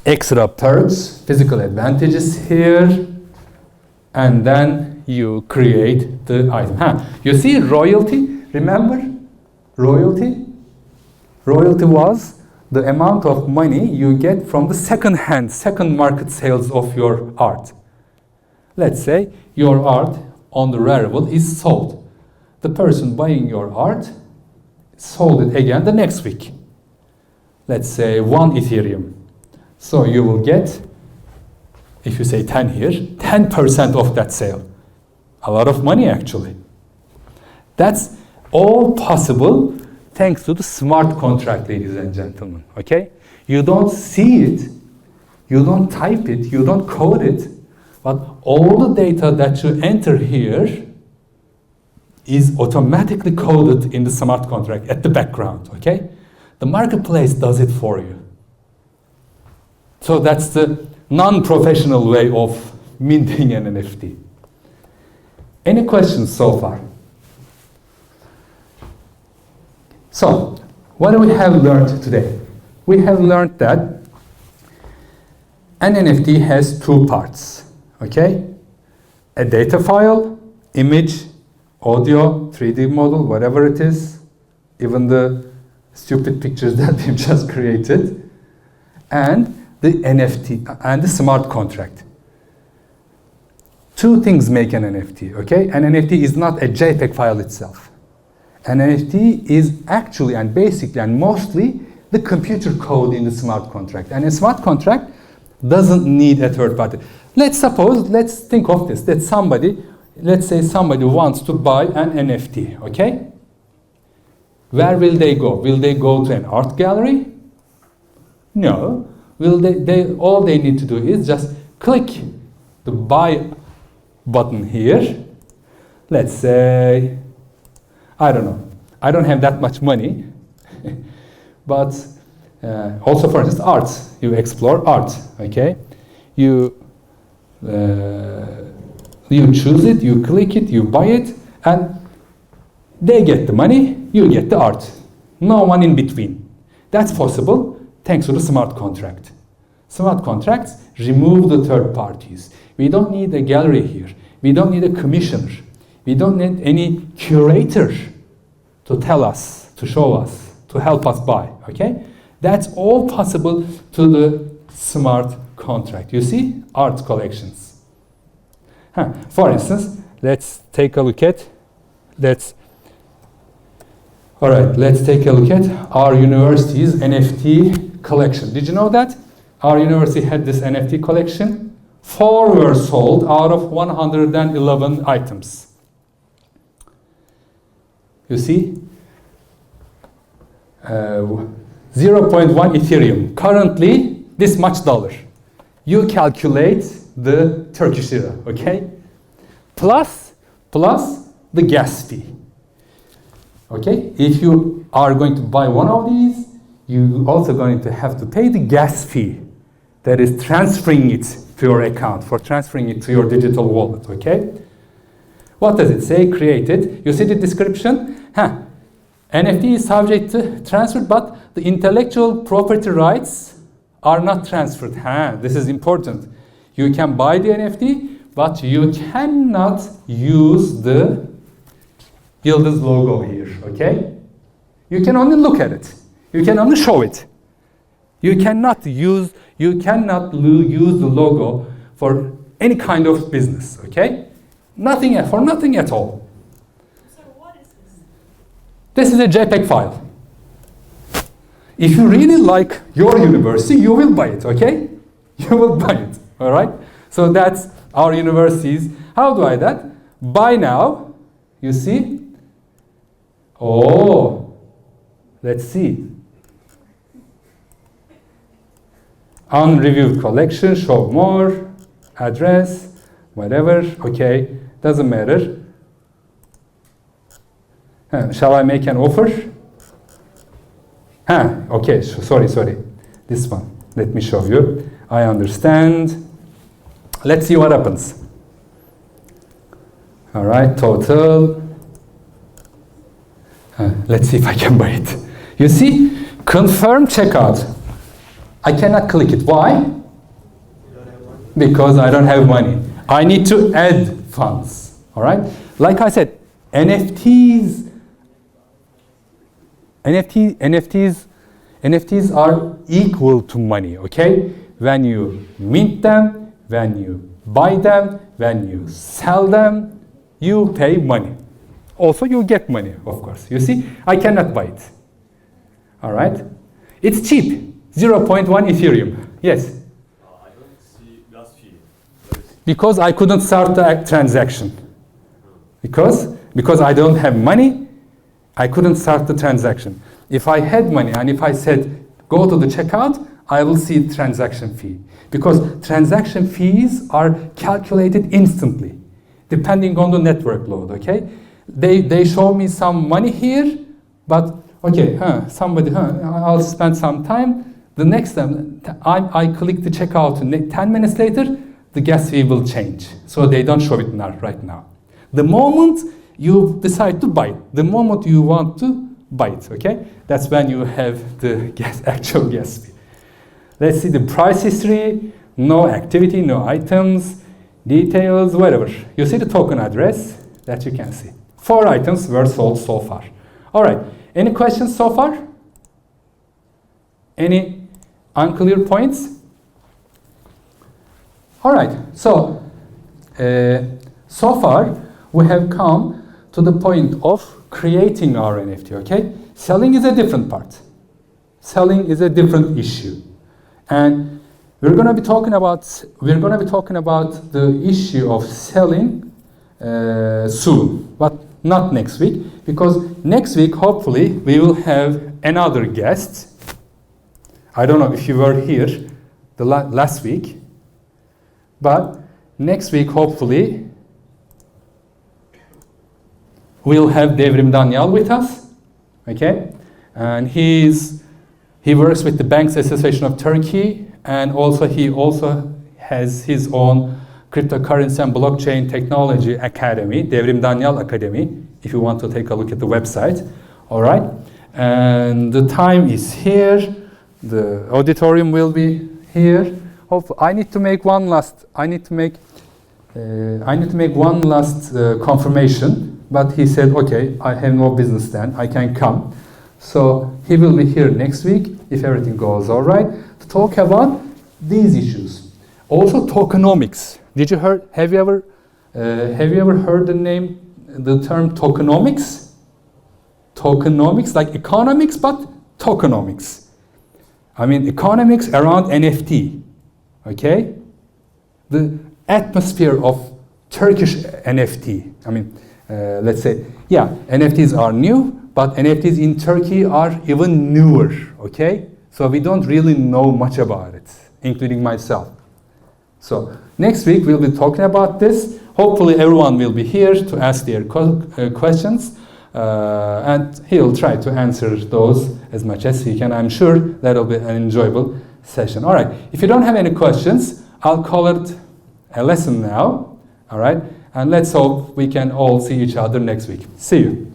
S1: extra perks, physical advantages here, and then you create the item. You see royalty, remember? Royalty? Royalty was the amount of money you get from the second market sales of your art. Let's say your art on the Rarible is sold. The person buying your art sold it again the next week. Let's say 1 Ethereum. So you will get, if you say 10 here, 10% of that sale. A lot of money actually. That's all possible thanks to the smart contract, ladies and gentlemen, okay? You don't see it, you don't type it, you don't code it, but all the data that you enter here is automatically coded in the smart contract at the background, okay? The marketplace does it for you. So that's the non-professional way of minting an NFT. Any questions so far? So, what do we have learned today? We have learned that an NFT has 2 parts, okay? A data file, image, audio, 3D model, whatever it is, even the stupid pictures that we've just created, and the NFT and the smart contract. 2 things make an NFT, okay? An NFT is not a JPEG file itself. An NFT is actually and basically and mostly the computer code in the smart contract. And a smart contract doesn't need a third party. Let's think of this, that let's say somebody wants to buy an NFT, okay? Where will they go? Will they go to an art gallery? No. All they need to do is just click the buy button here. Let's say, I don't know, I don't have that much money, but also for instance, art. You explore art, okay? You choose it, you click it, you buy it, and they get the money, you get the art. No one in between. That's possible thanks to the smart contract. Smart contracts remove the third parties. We don't need a gallery here. We don't need a commissioner. We don't need any curator to tell us, to show us, to help us buy, okay? That's all possible to the smart contract. You see, art collections. For instance, let's take a look at, let's take a look at our university's NFT collection. Did you know that? Our university had this NFT collection. 4 were sold out of 111 items. You see? 0.1 Ethereum. Currently, this much dollar. you calculate the Turkish lira, okay? Plus the gas fee. Okay? If you are going to buy one of these, you also going to have to pay the gas fee. That is transferring it to your account, for transferring it to your digital wallet, okay? What does it say? Created. You see the description? NFT is subject to transfer, but the intellectual property rights are not transferred. This is important. You can buy the NFT, but you cannot use the Yıldız logo here, okay? You can only look at it. You can only show it. You cannot use the logo for any kind of business, okay? Nothing at all.
S2: So what is this?
S1: This is a JPEG file. If you really like your university, you will buy it, okay? You will buy it, all right? So that's our universities. How do I do that? Buy now, you see? Oh, let's see. Unreviewed collection, show more, address, whatever, okay, doesn't matter. Shall I make an offer? Okay, sorry. This one, let me show you. I understand. Let's see what happens. All right, total. Let's see if I can buy it. You see, confirm checkout. I cannot click it. Why? Because I don't have money. I need to add funds. All right? Like I said, NFTs are equal to money, okay? When you mint them, when you buy them, when you sell them, you pay money. Also, you get money, of course. You see, I cannot buy it. All right? It's cheap. 0.1 Ethereum. Yes?
S4: I don't see gas fee.
S1: Because I couldn't start the transaction. Because I don't have money, I couldn't start the transaction. If I had money and if I said, go to the checkout, I will see transaction fee. Because transaction fees are calculated instantly, depending on the network load, okay? They show me some money here, but okay, I'll spend some time. The next time I click the checkout 10 minutes later, the gas fee will change. So they don't show it right now. The moment you decide to buy it, the moment you want to buy it, okay? That's when you have the actual gas fee. Let's see the price history, no activity, no items, details, whatever. You see the token address that you can see. 4 items were sold so far. All right, any questions so far? Any unclear points? All right, so far we have come to the point of creating our NFT, okay? Selling is a different part. Selling is a different issue. And we're going to be talking about the issue of selling soon, but not next week, because next week hopefully we will have another guest. I don't know if you were here the last week, but next week hopefully we'll have Devrim Danyal with us, okay? And he works with the Banks Association of Turkey, and he also has his own cryptocurrency and blockchain technology academy, Devrim Danyal Academy, if you want to take a look at the website. All right, and the time is here. The auditorium will be here. I need to make one last. Confirmation. But he said, okay, I have no business then. I can come. So he will be here next week if everything goes all right to talk about these issues. Also, tokenomics. Have you ever heard the term tokenomics? Tokenomics, like economics, but tokenomics. I mean, economics around NFT. Okay, the atmosphere of Turkish NFT. I mean, let's say, yeah, NFTs are new, but NFTs in Turkey are even newer. Okay, so we don't really know much about it, including myself. So next week we'll be talking about this. Hopefully everyone will be here to ask their questions, and he'll try to answer those as much as he can. I'm sure that'll be an enjoyable session. All right, if you don't have any questions, I'll call it a lesson now. All right, and let's hope we can all see each other next week. See you.